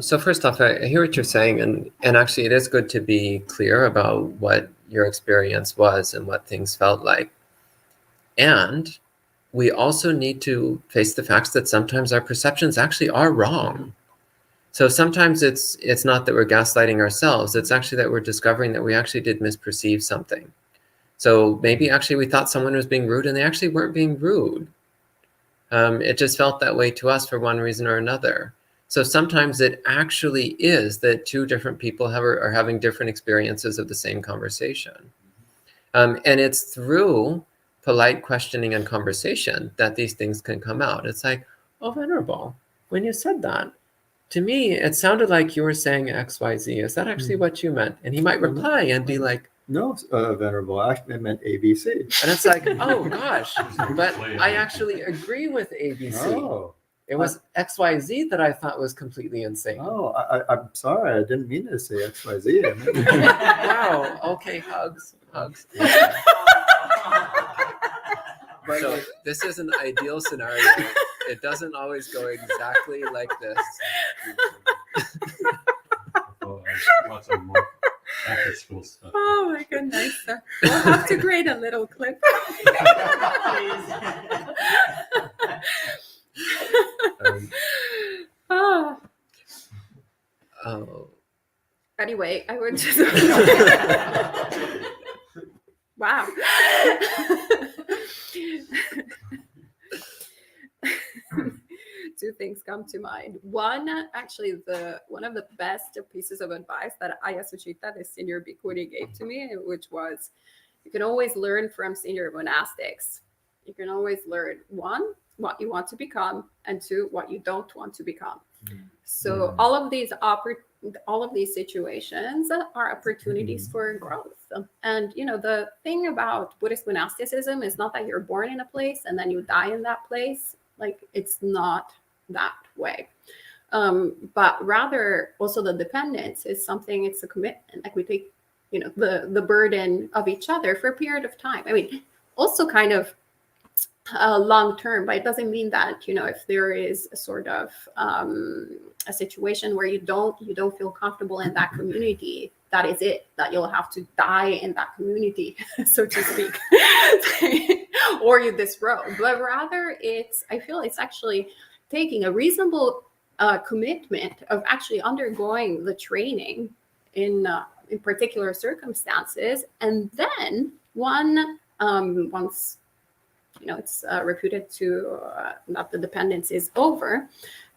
so first off, I hear what you're saying, and actually it is good to be clear about what your experience was and what things felt like. And we also need to face the facts that sometimes our perceptions actually are wrong. So sometimes it's not that we're gaslighting ourselves, it's actually that we're discovering that we actually did misperceive something. So maybe actually we thought someone was being rude and they actually weren't being rude. It just felt that way to us for one reason or another. So sometimes it actually is that two different people are having different experiences of the same conversation. And it's through polite questioning and conversation that these things can come out. It's like, oh, Venerable, when you said that, to me, it sounded like you were saying X, Y, Z. Is that actually what you meant? And he might reply and be like,
no, Venerable, I meant ABC.
And it's like, oh gosh, but I actually agree with ABC.
Oh.
It was XYZ that I thought was completely insane.
Oh, I'm sorry. I didn't mean to say XYZ.
Wow. Okay, hugs. So this is an ideal scenario. It doesn't always go exactly like this.
Lots of more after school stuff.
Oh my goodness. We'll have to create a little clip.
Oh.
Anyway, I would just wow. Two things come to mind. One, actually, one of the best pieces of advice that Ayya Suchita, the senior bhikkhuni, gave to me, which was, you can always learn from senior monastics. You can always learn, one, what you want to become, and two, what you don't want to become. So all of these all of these situations are opportunities for growth. And the thing about Buddhist monasticism is not that you're born in a place and then you die in that place. Like, it's not that way. But rather also the dependence is something, it's a commitment. Like, we take the burden of each other for a period of time. I mean, also kind of long term, but it doesn't mean that if there is a sort of a situation where you don't feel comfortable in that community, that is it, that you'll have to die in that community, so to speak, or you disrobe. But rather, I feel it's actually taking a reasonable commitment of actually undergoing the training in particular circumstances, and then once it's reputed to that the dependence is over,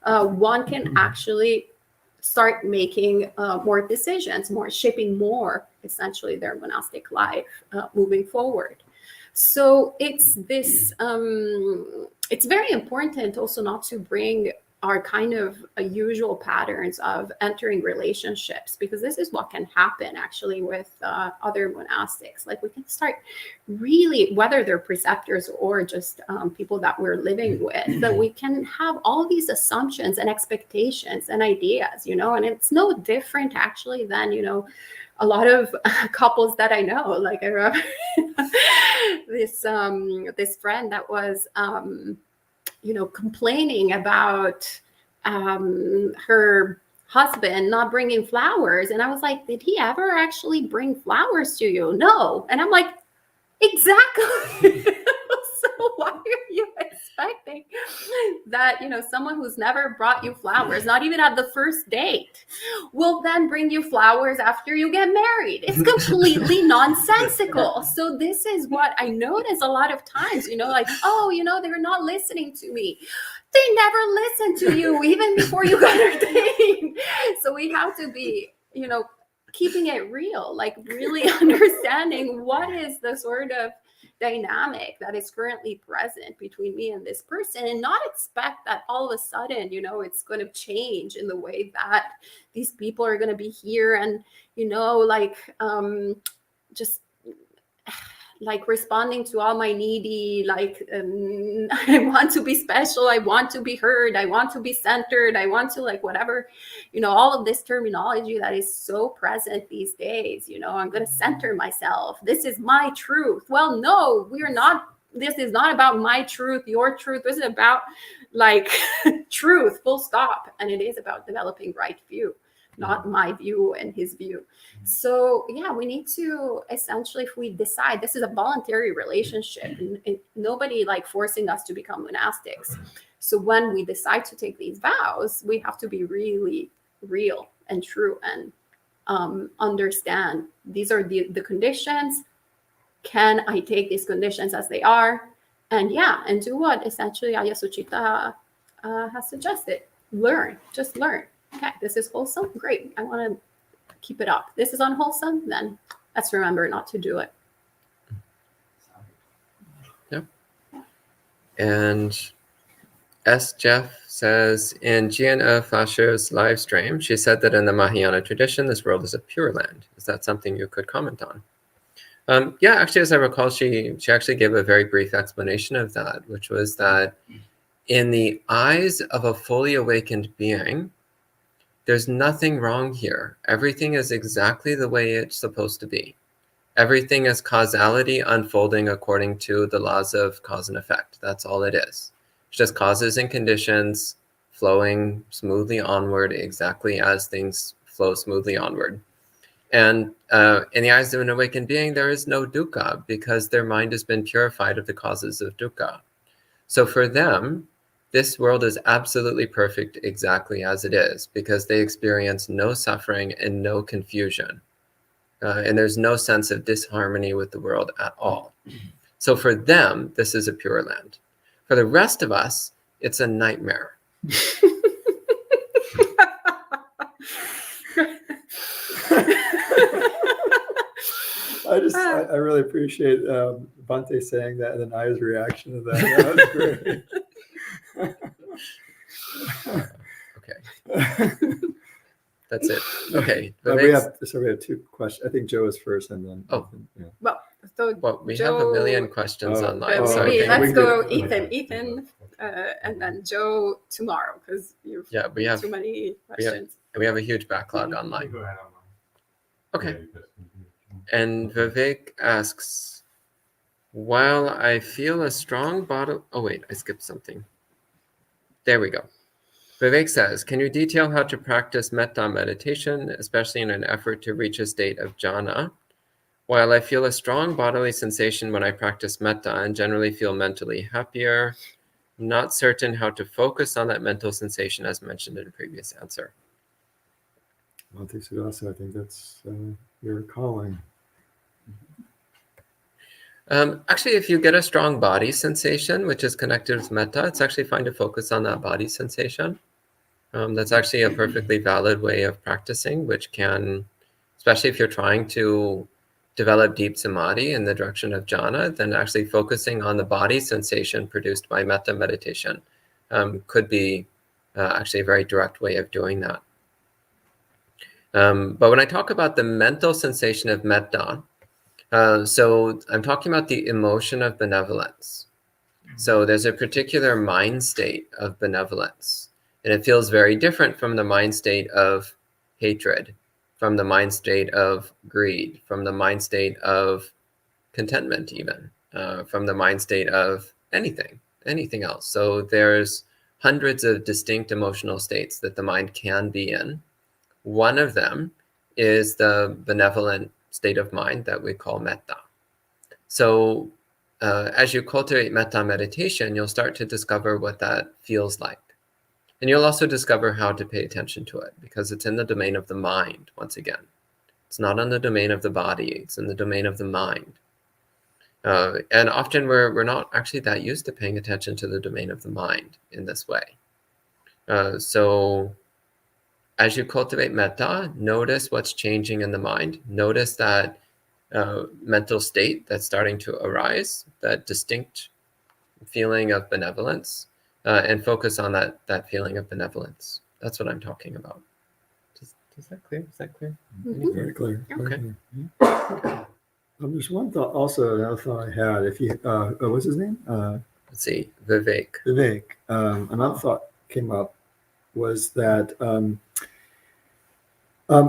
one can actually start making more decisions, shaping more essentially their monastic life moving forward. So it's this. It's very important also not to bring our kind of usual patterns of entering relationships, because this is what can happen actually with other monastics. Like, we can start really, whether they're preceptors or just people that we're living with, that we can have all these assumptions and expectations and ideas, and it's no different actually than, a lot of couples that I know. Like, I remember this friend that was complaining about her husband not bringing flowers. And I was like, did he ever actually bring flowers to you? No. And I'm like, exactly. So why are you expecting that, someone who's never brought you flowers, not even at the first date, will then bring you flowers after you get married? It's completely nonsensical. So this is what I notice a lot of times, like, they're not listening to me. They never listen to you even before you got ordained. So we have to be, keeping it real, like really understanding what is the sort of dynamic that is currently present between me and this person, and not expect that all of a sudden, it's going to change in the way that these people are going to be here and, just like responding to all my needy, like, I want to be special, I want to be heard, I want to be centered, I want to, like, whatever, all of this terminology that is so present these days, I'm going to center myself. This is my truth. Well, no, we're not. This is not about my truth, your truth. This is about, like, truth, full stop. And it is about developing right view, not my view and his view. So yeah, we need to essentially, if we decide this is a voluntary relationship, and nobody like forcing us to become monastics. So when we decide to take these vows, we have to be really real and true and understand these are the conditions. Can I take these conditions as they are? And do what essentially Ayya Sucita has suggested. Just learn. Okay, this is wholesome. Great. I want to keep it up. This is unwholesome. Then let's remember not to do it.
Yep. And S. Jeff says, in Jian Fasher's live stream, she said that in the Mahayana tradition, this world is a pure land. Is that something you could comment on? Actually, as I recall, she actually gave a very brief explanation of that, which was that in the eyes of a fully awakened being, there's nothing wrong here. Everything is exactly the way it's supposed to be. Everything is causality unfolding according to the laws of cause and effect. That's all it is. It's just causes and conditions flowing smoothly onward, exactly as things flow smoothly onward. And in the eyes of an awakened being, there is no dukkha, because their mind has been purified of the causes of dukkha. So for them, this world is absolutely perfect exactly as it is, because they experience no suffering and no confusion. And there's no sense of disharmony with the world at all. So for them, this is a pure land. For the rest of us, it's a nightmare.
I really appreciate Bhante saying that and then Aya's reaction to that. That was great.
Okay. That's it. Okay.
we
Vivek's-
have two questions. I think Joe is first, and then
Oh.
Ethan, yeah.
Well, so
Well, we have a million questions
Oh,
online.
but
so I
maybe
think
let's
we
go
did-
Ethan, and then Joe tomorrow, because you've
yeah, we have
too many questions.
a huge backlog online.
Go ahead online.
Okay.
Yeah, because-
And Vivek asks, while I feel a strong bottom, oh wait, I skipped something. There we go. Vivek says, can you detail how to practice metta meditation, especially in an effort to reach a state of jhana? While I feel a strong bodily sensation when I practice metta and generally feel mentally happier, I'm not certain how to focus on that mental sensation as mentioned in a previous answer.
Monte Sudasa, I think that's your calling.
Actually, if you get a strong body sensation, which is connected with metta, it's actually fine to focus on that body sensation. That's actually a perfectly valid way of practicing, which can, especially if you're trying to develop deep samadhi in the direction of jhana, then actually focusing on the body sensation produced by metta meditation could be actually a very direct way of doing that. But when I talk about the mental sensation of metta, so I'm talking about the emotion of benevolence. So there's a particular mind state of benevolence, and it feels very different from the mind state of hatred, from the mind state of greed, from the mind state of contentment even, from the mind state of anything else. So there's hundreds of distinct emotional states that the mind can be in. One of them is the benevolent state of mind that we call metta. So as you cultivate metta meditation, you'll start to discover what that feels like. And you'll also discover how to pay attention to it, because it's in the domain of the mind, once again. It's not in the domain of the body, it's in the domain of the mind. And often we're not actually that used to paying attention to the domain of the mind in this way. So as you cultivate metta, notice what's changing in the mind. Notice that mental state that's starting to arise, that distinct feeling of benevolence, and focus on that feeling of benevolence. That's what I'm talking about. Is that clear? Is that clear?
Mhm.
Very clear. Very
Okay.
clear. There's one thought, also another thought I had. If you, what's his name?
Let's see, Vivek.
Vivek. Another thought came up was that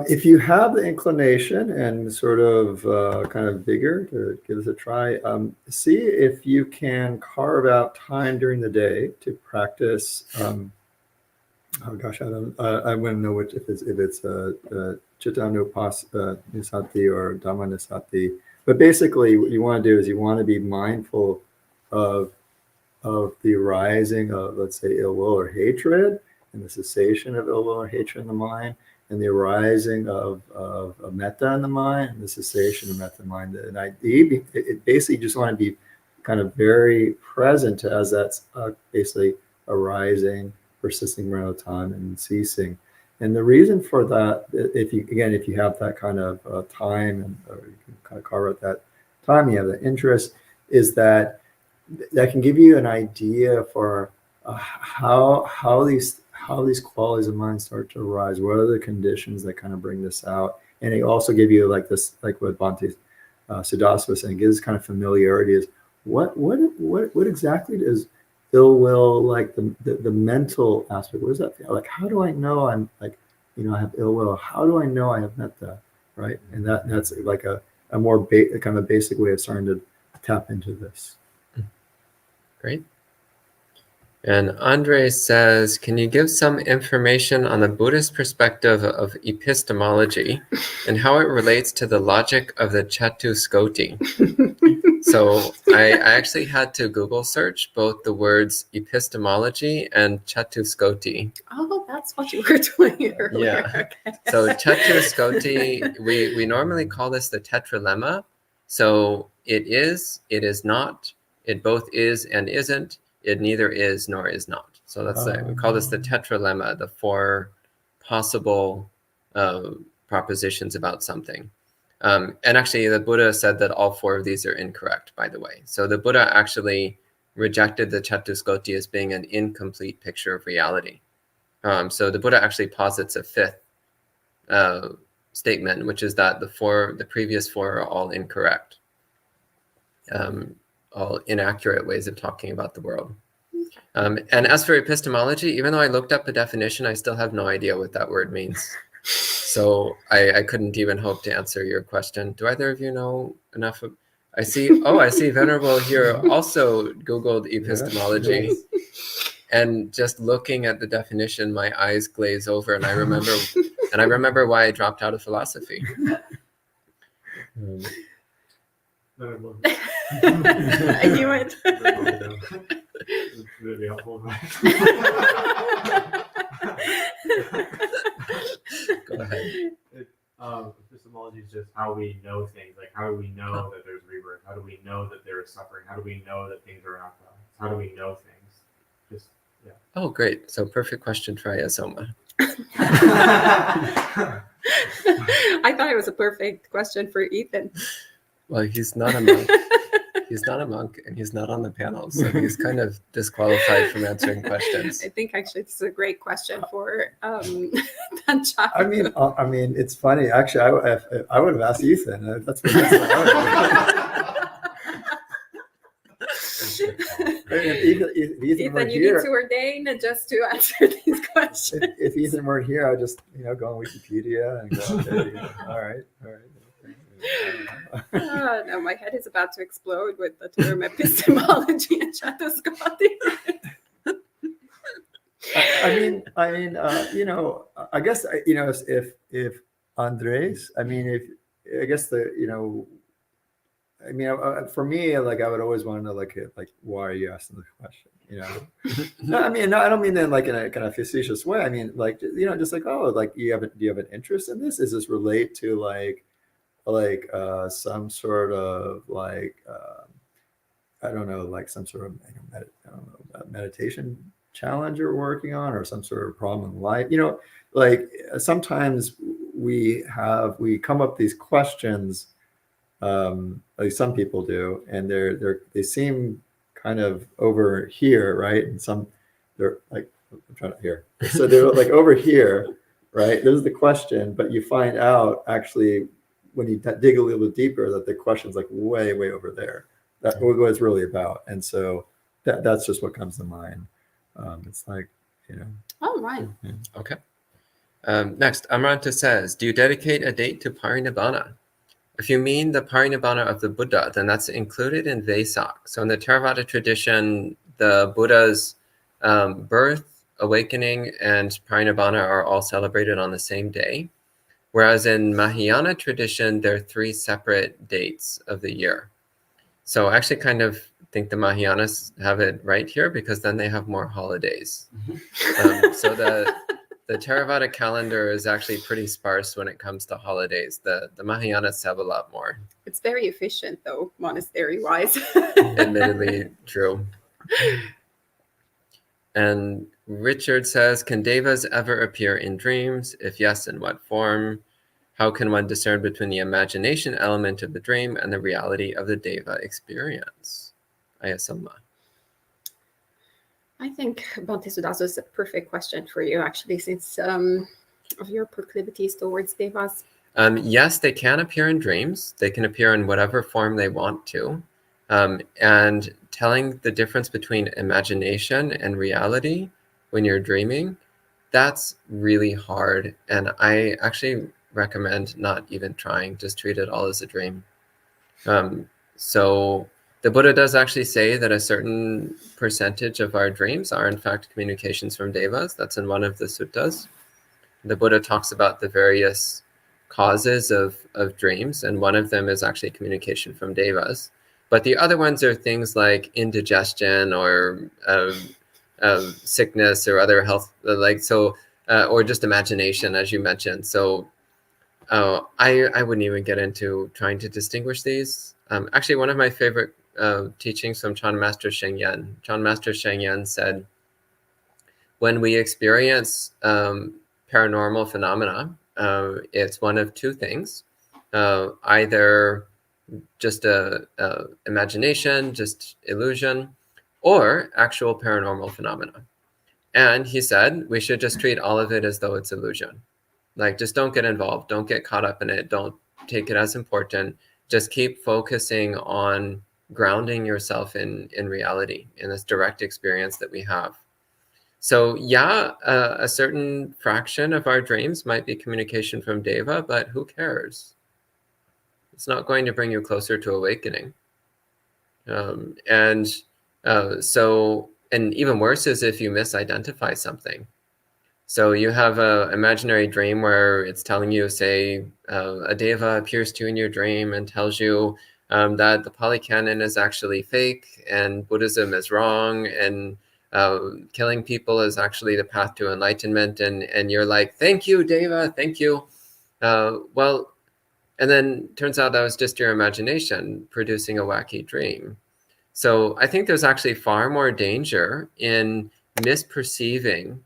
if you have the inclination and sort of kind of vigor to give this a try, see if you can carve out time during the day to practice. Oh gosh, I want to know which if it's Chittanupassati or Dhammanupassati. But basically, what you want to do is you want to be mindful of the arising of, let's say, ill will or hatred, and the cessation of ill will or hatred in the mind, and the arising of metta in the mind, and the cessation of metta in the mind. And it basically just want to be kind of very present as that's basically arising, persisting around time, and ceasing. And the reason for that, if you have that kind of time, and or you can kind of carve out that time, you have the interest, is that can give you an idea for how these qualities of mind start to arise. What are the conditions that kind of bring this out? And it also give you like this, like what Bhante Sudasa was saying, gives kind of familiarity. Is what exactly does ill will, like the mental aspect, what does that feel like? How do I know I'm like, I have ill will? How do I know I have metta, right? And that's like a more kind of basic way of starting to tap into this.
Great. And Andre says, can you give some information on the Buddhist perspective of epistemology and how it relates to the logic of the Chatuskoti? So I actually had to Google search both the words epistemology and Chatuskoti.
Oh, that's what you were doing earlier.
Yeah.
Okay.
So Chatuskoti, we normally call this the tetralemma. So it is not, it both is and isn't, it neither is nor is not. So that's we call this the tetralemma, the four possible propositions about something. And actually the Buddha said that all four of these are incorrect, by the way. So the Buddha actually rejected the Chatuskoti as being an incomplete picture of reality. So the Buddha actually posits a fifth statement, which is that the previous four are all incorrect, all inaccurate ways of talking about the world. And as for epistemology, even though I looked up the definition, I still have no idea what that word means. So I couldn't even hope to answer your question. Do either of you know enough? I see Venerable here also Googled epistemology.
Yes.
And just looking at the definition, my eyes glaze over, and I remember why I dropped out of philosophy.
I knew it.
Really helpful.
Go ahead.
Epistemology is just how we know things. Like, how do we know that there's rebirth? How do we know that there is suffering? How do we know that things are not God? How do we know things? Just, yeah.
Oh, great. So perfect question for Ayasoma.
I thought it was a perfect question for Ethan.
Well, he's not a monk. He's not a monk, and he's not on the panel, so he's kind of disqualified from answering questions.
I think actually this is a great question for Tancha.
I mean, it's funny. Actually, I would have asked Ethan. That's what I would have. If Ethan
Ethan,
weren't
you
here,
need to ordain just to answer these questions.
if Ethan weren't here, I'd just go on Wikipedia and go, okay, all right.
No, my head is about to explode with the term epistemology and Chatuscati.
I guess if Andres, for me, like, I would always want to know, like, why are you asking the question? No, I don't mean that like in a kind of facetious way. I mean, like, just like, oh, like, do you have an interest in this? Does this relate to like some sort of like I don't know, like some sort of meditation challenge you're working on, or some sort of problem in life? Like, sometimes we come up with these questions, like some people do, and they seem kind of over here, right? And they're like, I'm trying to hear. So they're like over here, right? There's the question, but you find out actually when you dig a little bit deeper that the question's like way, way over there. That's what it's really about. And so that's just what comes to mind. It's like,
Oh, right.
Yeah.
Okay. Next, Amaranta says, do you dedicate a date to Parinibbana? If you mean the Parinibbana of the Buddha, then that's included in Vesak. So in the Theravada tradition, the Buddha's birth, awakening, and Parinibbana are all celebrated on the same day. Whereas in Mahayana tradition, there are 3 separate dates of the year. So I actually kind of think the Mahayanas have it right here, because then they have more holidays. So the Theravada calendar is actually pretty sparse when it comes to holidays. The Mahayanas have a lot more.
It's very efficient, though, monastery-wise.
Admittedly true. And Richard says, can devas ever appear in dreams? If yes, in what form? How can one discern between the imagination element of the dream and the reality of the deva experience? Ayasoma.
I think Bhante is a perfect question for you, actually, since of your proclivities towards devas.
Yes, they can appear in dreams. They can appear in whatever form they want to. And telling the difference between imagination and reality when you're dreaming, that's really hard. And I actually recommend not even trying, just treat it all as a dream. So the Buddha does actually say that a certain percentage of our dreams are in fact communications from devas. That's in one of the suttas. The Buddha talks about the various causes of dreams, and one of them is actually communication from devas. But the other ones are things like indigestion or sickness or other health, or just imagination, as you mentioned. So I wouldn't even get into trying to distinguish these. Actually, one of my favorite teachings from Chan Master Shengyen. Chan Master Shengyen said, when we experience paranormal phenomena, it's one of 2 things. Either just imagination, just illusion, or actual paranormal phenomena. And he said we should just treat all of it as though it's illusion. Like, just don't get involved. Don't get caught up in it. Don't take it as important. Just keep focusing on grounding yourself in reality, in this direct experience that we have. So yeah, a certain fraction of our dreams might be communication from Deva, but who cares? It's not going to bring you closer to awakening. And even worse is if you misidentify something. So you have an imaginary dream where it's telling you, say, a Deva appears to you in your dream and tells you that the Pali Canon is actually fake and Buddhism is wrong and killing people is actually the path to enlightenment. And you're like, thank you, Deva, thank you. Well, and then turns out that was just your imagination producing a wacky dream. So I think there's actually far more danger in misperceiving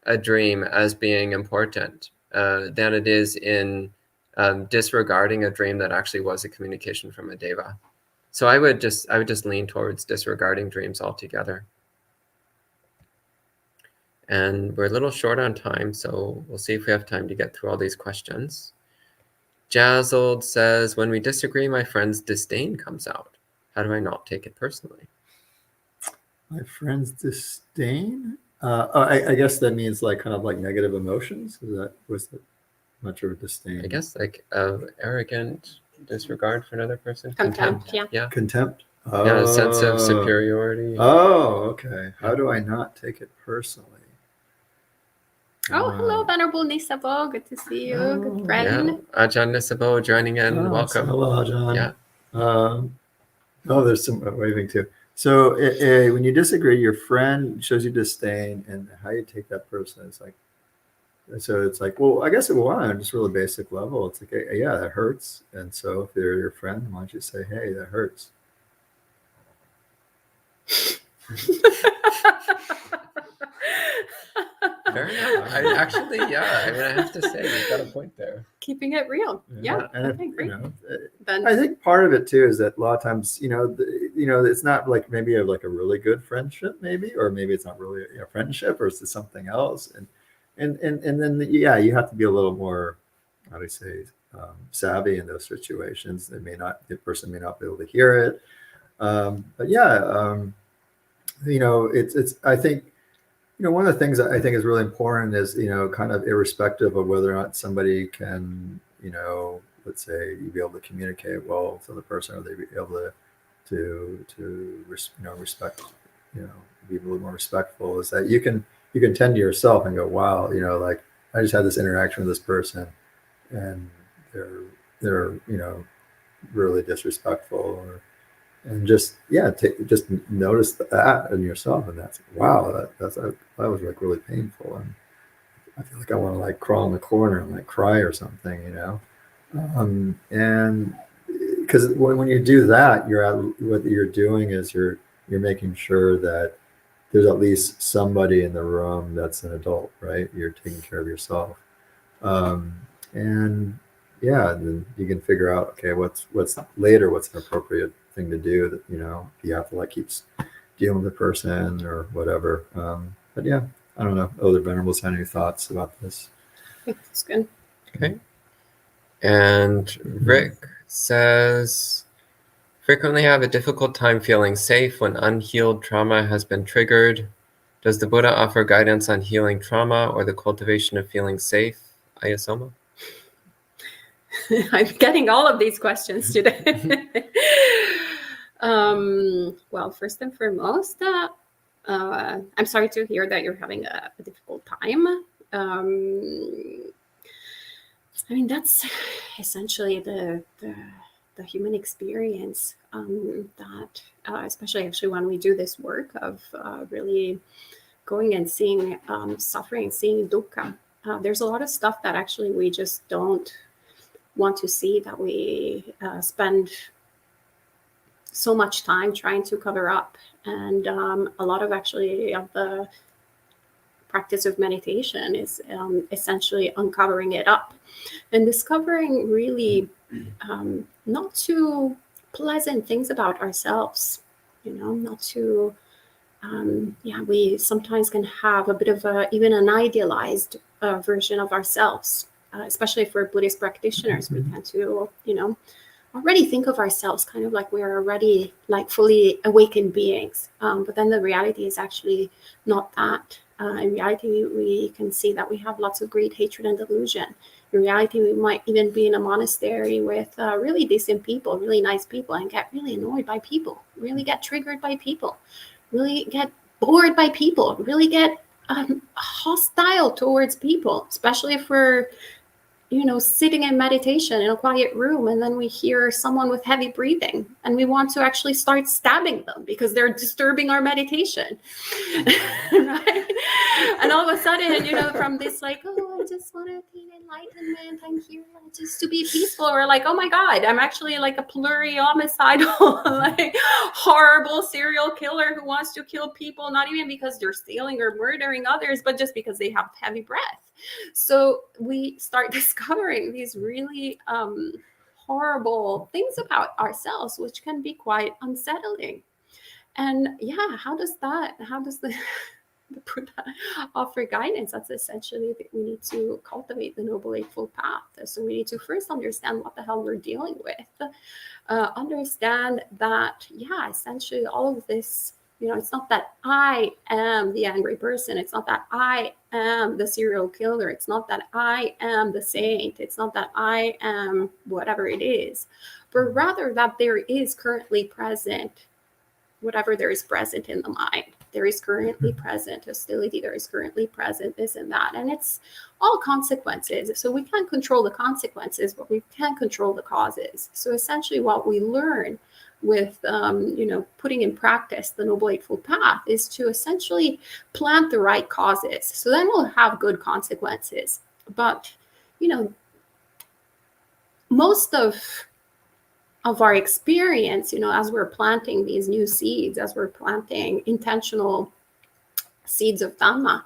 a dream as being important than it is in disregarding a dream that actually was a communication from a Deva. So I would just lean towards disregarding dreams altogether. And we're a little short on time, so we'll see if we have time to get through all these questions. Jazzled says, when we disagree, my friend's disdain comes out. How do I not take it personally?
My friend's disdain? I guess that means like kind of like negative emotions. Was that much of a disdain?
I guess like arrogant disregard for another person.
Contempt, yeah.
Contempt?
Yeah, a sense of superiority.
Oh, okay. How do I not take it personally?
Oh, hello, Venerable Nisabo. Good to see you. Good friend.
Yeah. Ajahn Nisabo joining in. Welcome.
So hello, Ajahn.
Yeah.
There's some waving too. So when you disagree, your friend shows you disdain, and how you take that person is like, so it's like, well, I guess on just really basic level, it's like, yeah, that hurts. And so if they're your friend, why don't you say, hey, that hurts.
Fair enough. I have to say, you've got a point there.
Keeping it real. Yeah,
and
I agree.
I think part of it too is that a lot of times, it's not like maybe like a really good friendship, maybe, or maybe it's not really a friendship, or it's something else, and then you have to be a little more, how do you say, savvy in those situations. The person may not be able to hear it, but yeah, it's I think. One of the things that I think is really important is, kind of irrespective of whether or not somebody can, let's say you be able to communicate well to the person, or they be able to respect, be a little more respectful, is that you can tend to yourself and go, wow, like I just had this interaction with this person and they're really disrespectful, and just notice that in yourself, and that's wow, that was like really painful, and I feel like I want to like crawl in the corner and like cry or something, and because when you do that, what you're doing is you're making sure that there's at least somebody in the room that's an adult, right? You're taking care of yourself, and then you can figure out, okay, what's an appropriate thing to do, that you have to like keep dealing with the person or whatever, but yeah, I don't know. Other venerables have any thoughts about this?
I think that's good.
Okay. And Rick says, frequently have a difficult time feeling safe when unhealed trauma has been triggered. Does the Buddha offer guidance on healing trauma or the cultivation of feeling safe? Ayasoma?
I'm getting all of these questions today. Well, first and foremost, I'm sorry to hear that you're having a difficult time. That's essentially the human experience, that especially actually when we do this work of really going and seeing suffering, seeing dukkha. There's a lot of stuff that actually we just don't want to see, that we spend so much time trying to cover up, and a lot of actually of the practice of meditation is essentially uncovering it up and discovering really not too pleasant things about ourselves, not too we sometimes can have a bit of even an idealized version of ourselves, especially for Buddhist practitioners, we tend to, already think of ourselves kind of like we're already like fully awakened beings. But then the reality is actually not that. In reality, we can see that we have lots of great hatred and delusion. In reality, we might even be in a monastery with really decent people, really nice people, and get really annoyed by people, really get triggered by people, really get bored by people, really get hostile towards people, especially if we're sitting in meditation in a quiet room, and then we hear someone with heavy breathing and we want to actually start stabbing them because they're disturbing our meditation. Right? And all of a sudden, from this like, oh, I just want to attain enlightenment, I'm here just to be peaceful, or like, oh my God, I'm actually like a pluri-homicidal, like horrible serial killer who wants to kill people, not even because they're stealing or murdering others, but just because they have heavy breath. So we start discovering these really horrible things about ourselves, which can be quite unsettling. And yeah, how does the Buddha offer guidance? That's essentially that we need to cultivate the Noble Eightfold Path. So we need to first understand what the hell we're dealing with. Understand that, essentially all of this, it's not that I am the angry person. It's not that I am the serial killer. It's not that I am the saint. It's not that I am whatever it is, but rather that there is currently present whatever there is present in the mind. There is currently present hostility. There is currently present this and that. And it's all consequences. So we can't control the consequences, but we can control the causes. So essentially what we learn with putting in practice the Noble Eightfold Path is to essentially plant the right causes. So then we'll have good consequences. But most of our experience, as we're planting these new seeds, as we're planting intentional seeds of Dhamma,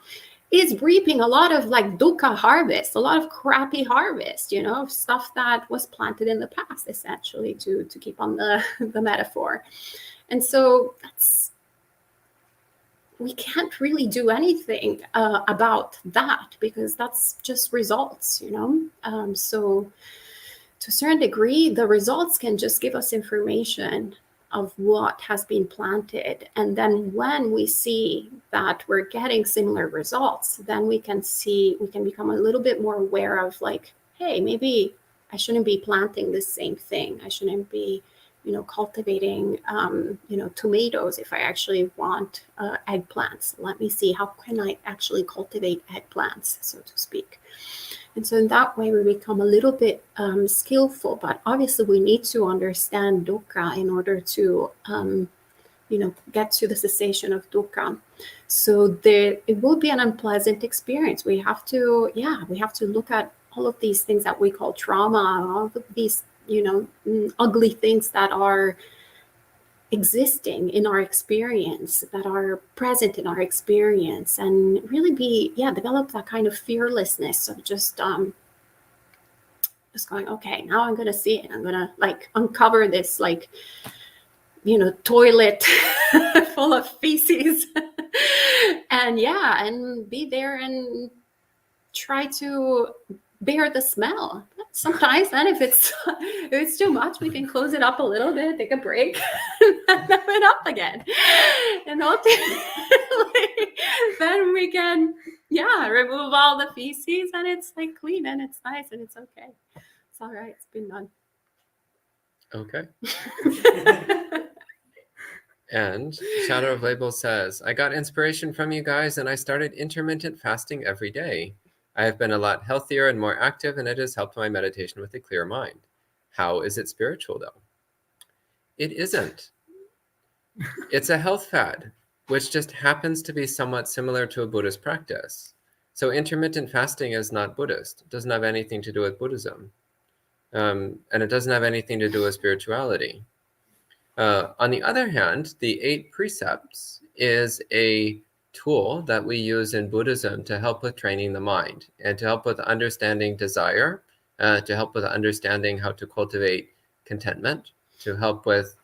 is reaping a lot of like dukkha harvest, a lot of crappy harvest, of stuff that was planted in the past, essentially, to keep on the metaphor. And so we can't really do anything about that, because that's just results, so to a certain degree, the results can just give us information of what has been planted. And then when we see that we're getting similar results, then we can become a little bit more aware of like, hey, maybe I shouldn't be planting the same thing. I shouldn't be, cultivating, tomatoes if I actually want eggplants. Let me see, how can I actually cultivate eggplants, so to speak. And so in that way, we become a little bit skillful. But obviously, we need to understand dukkha in order to, get to the cessation of dukkha. So it will be an unpleasant experience. We have to look at all of these things that we call trauma, all of these, ugly things that are existing in our experience, that are present in our experience, and really develop that kind of fearlessness of just going, okay, now I'm going to see it. I'm going to like uncover this, like, toilet full of feces and be there and try to bear the smell. Sometimes then if it's too much, we can close it up a little bit, take a break, and open it up again. And ultimately then we can remove all the feces, and it's like clean and it's nice and it's okay. It's all right, it's been done.
Okay. And Shadow of Label says, I got inspiration from you guys and I started intermittent fasting every day. I have been a lot healthier and more active, and it has helped my meditation with a clear mind. How is it spiritual, though? It isn't. It's a health fad, which just happens to be somewhat similar to a Buddhist practice. So intermittent fasting is not Buddhist. It doesn't have anything to do with Buddhism. And it doesn't have anything to do with spirituality. On the other hand, the 8 precepts is a tool that we use in Buddhism to help with training the mind and to help with understanding desire, to help with understanding how to cultivate contentment, to help with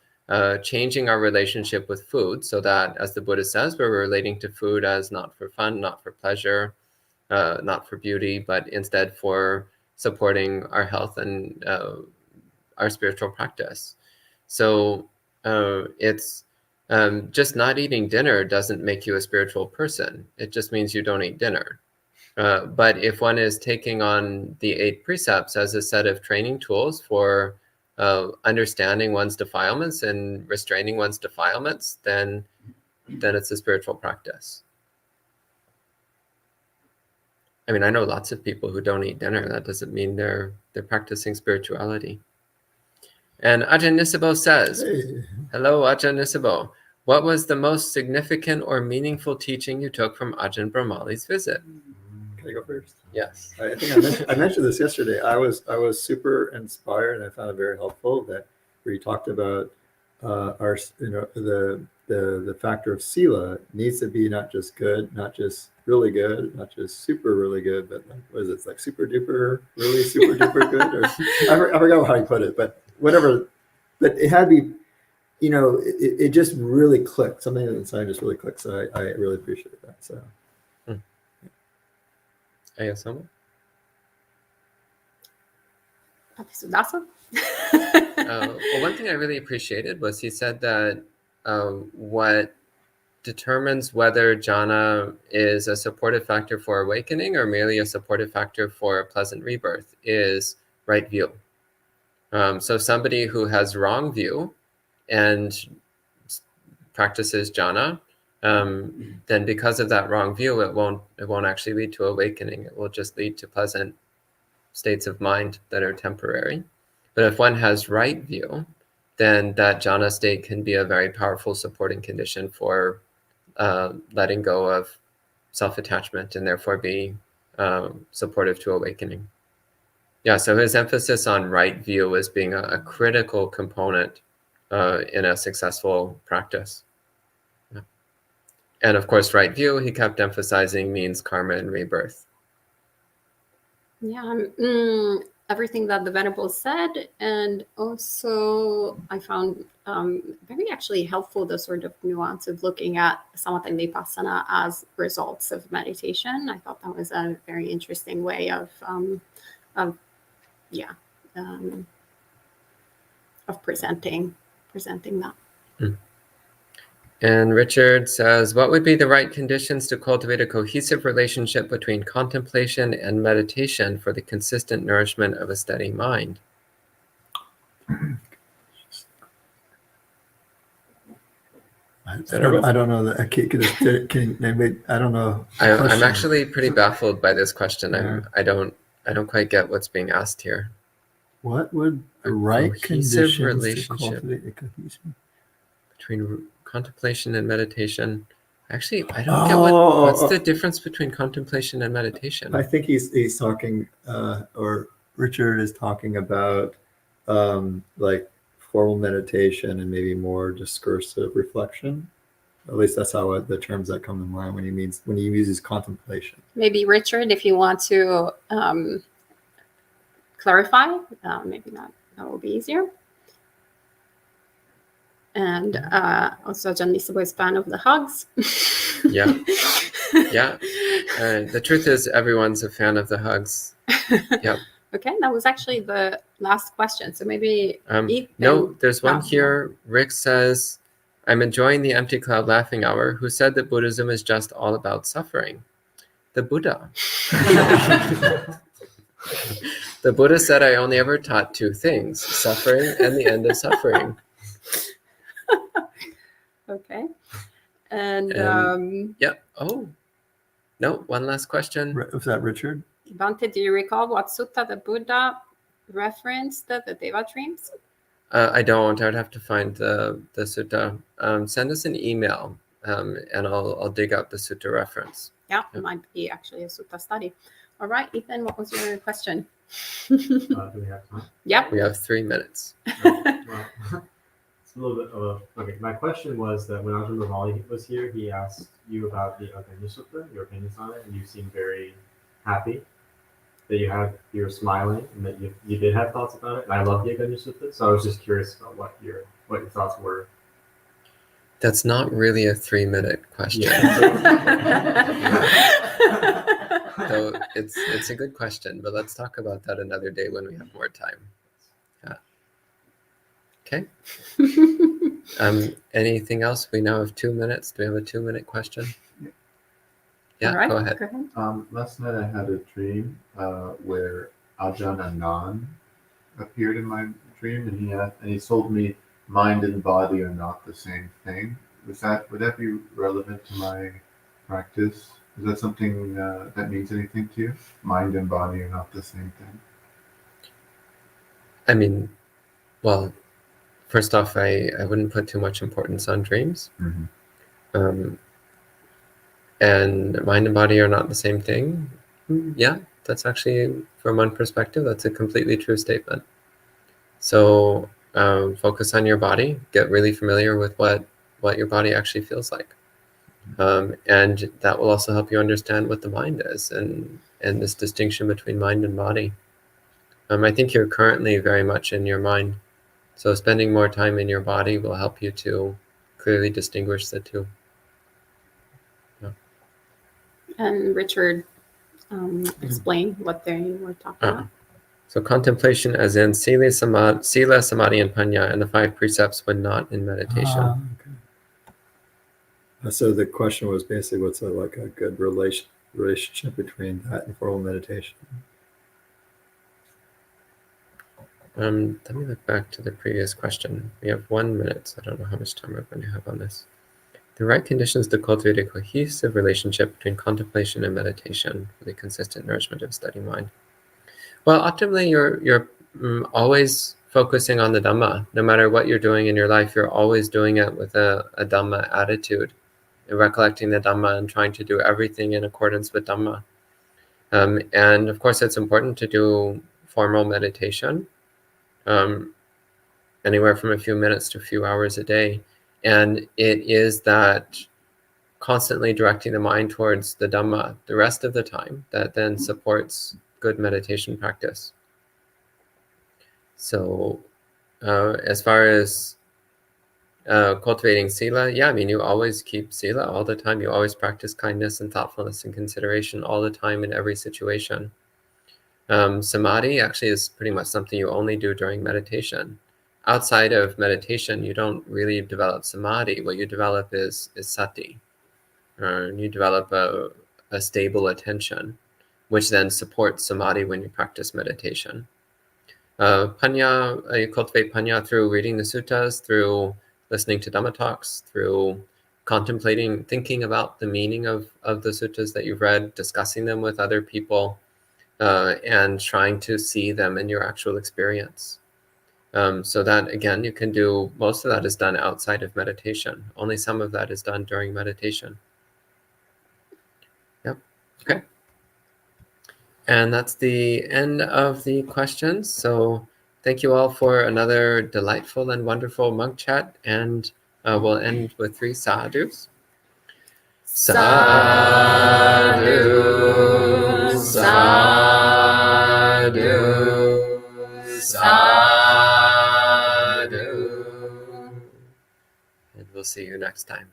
changing our relationship with food, so that, as the Buddha says, we're relating to food as not for fun, not for pleasure, not for beauty, but instead for supporting our health and our spiritual practice. So it's just not eating dinner doesn't make you a spiritual person. It just means you don't eat dinner. But if one is taking on the 8 precepts as a set of training tools for understanding one's defilements and restraining one's defilements, then it's a spiritual practice. I mean, I know lots of people who don't eat dinner. That doesn't mean they're practicing spirituality. And Ajahn Nisabo says,
Hey.
hello, Ajahn Nisabo. What was the most significant or meaningful teaching you took from Ajahn Brahmali's visit?
Can I go first?
Yes.
I think I mentioned this yesterday. I was super inspired, and I found it very helpful that where you talked about our the factor of sila needs to be not just good, not just really good, not just super really good, but like, what is it? It's like super duper, really super duper good, or I forgot how you put it, but whatever. But it had to be, it just really clicked. Something inside just really clicked. So I really appreciate that. So.
Ayasama? Well, one thing I really appreciated was he said that what determines whether jhana is a supportive factor for awakening or merely a supportive factor for pleasant rebirth is right view. So somebody who has wrong view and practices jhana, then because of that wrong view, it won't actually lead to awakening. It will just lead to pleasant states of mind that are temporary. But if one has right view, then that jhana state can be a very powerful supporting condition for letting go of self-attachment and therefore be supportive to awakening. Yeah, so his emphasis on right view as being a critical component in a successful practice. Yeah. And of course, right view, he kept emphasizing, means karma and rebirth.
Yeah, everything that the Venerable said, and also I found very actually helpful the sort of nuance of looking at samatha and vipassana as results of meditation. I thought that was a very interesting way of presenting that.
And Richard says, what would be the right conditions to cultivate a cohesive relationship between contemplation and meditation for the consistent nourishment of a steady mind?
I don't know that. I don't know.
I'm actually pretty baffled by this question.
Yeah.
I don't quite get what's being asked here.
What would the
A
right
cohesive
conditions to
relationship
cultivate a cohesive?
Between contemplation and meditation. Actually, I don't get what's the difference between contemplation and meditation.
I think he's talking, or Richard is talking about like formal meditation and maybe more discursive reflection. At least that's how the terms that come to mind when he uses contemplation.
Maybe Richard, if you want to clarify, maybe that will be easier. And also, Ajahn Nisabo is a fan of the hugs.
Yeah. Yeah. The truth is, everyone's a fan of the hugs. Yep.
Okay, that was actually the last question. So maybe
no, there's one here. Rick says, I'm enjoying the empty cloud laughing hour. Who said that Buddhism is just all about suffering? The Buddha. The Buddha said, I only ever taught 2 things, suffering and the end of suffering.
Okay. And
yeah. Oh, no, one last question.
Was that Richard?
Bhante, do you recall what sutta the Buddha referenced the Deva dreams?
I don't. I would have to find the sutta. Send us an email, and I'll dig out the sutta reference.
Yeah, it might be actually a sutta study. All right, Ethan, what was your question?
Do we have time?
Yep.
We have 3 minutes.
Well, it's a little bit of okay. My question was that when Ajahn Brahmali was here, he asked you about the Aganya Sutta, your opinions on it, and you seemed very happy that you were smiling and that you did have thoughts about it. And I love the Aganya Sutta, so I was just curious about what your thoughts were.
That's not really a 3-minute question.
Yeah.
So it's a good question, but let's talk about that another day when we have more time. Yeah. Okay. Anything else? We now have 2 minutes. Do we have a 2-minute question? Yeah,
All right,
go ahead.
Last night I had a dream where Ajahn Anan appeared in my dream, and he told me mind and body are not the same thing. Would that be relevant to my practice? Is that something that means anything to you? Mind and body are not the same thing.
I mean, well, first off, I wouldn't put too much importance on dreams.
Mm-hmm.
And mind and body are not the same thing. Yeah, that's actually, from one perspective, that's a completely true statement. So focus on your body, get really familiar with what your body actually feels like. And that will also help you understand what the mind is and this distinction between mind and body. I think you're currently very much in your mind. So spending more time in your body will help you to clearly distinguish the two. Yeah.
And Richard explained what they were talking about.
So contemplation as in sila, samadhi, and panya, and the 5 precepts when not in meditation.
Okay. So the question was basically, what's like a good relationship between that and formal meditation?
Let me look back to the previous question. We have 1 minute, so I don't know how much time we're going to have on this. The right conditions to cultivate a cohesive relationship between contemplation and meditation for the consistent nourishment of a steady mind. Well, optimally, you're always focusing on the Dhamma. No matter what you're doing in your life, you're always doing it with a Dhamma attitude, and recollecting the Dhamma and trying to do everything in accordance with Dhamma. And of course, it's important to do formal meditation, anywhere from a few minutes to a few hours a day. And it is that constantly directing the mind towards the Dhamma the rest of the time that then supports good meditation practice. So as far as cultivating sila, yeah, I mean, you always keep sila all the time. You always practice kindness and thoughtfulness and consideration all the time in every situation. Samadhi actually is pretty much something you only do during meditation. Outside of meditation, you don't really develop samadhi. What you develop is sati. You develop a stable attention, which then supports samadhi when you practice meditation. Panya, you cultivate panya through reading the suttas, through listening to Dhamma talks, through contemplating, thinking about the meaning of the suttas that you've read, discussing them with other people, and trying to see them in your actual experience. So that, again, you can do, most of that is done outside of meditation. Only some of that is done during meditation. Yep. Okay. And that's the end of the questions. So thank you all for another delightful and wonderful monk chat. And we'll end with 3 sadhus. Sadhu, sadhu, sadhu. And we'll see you next time.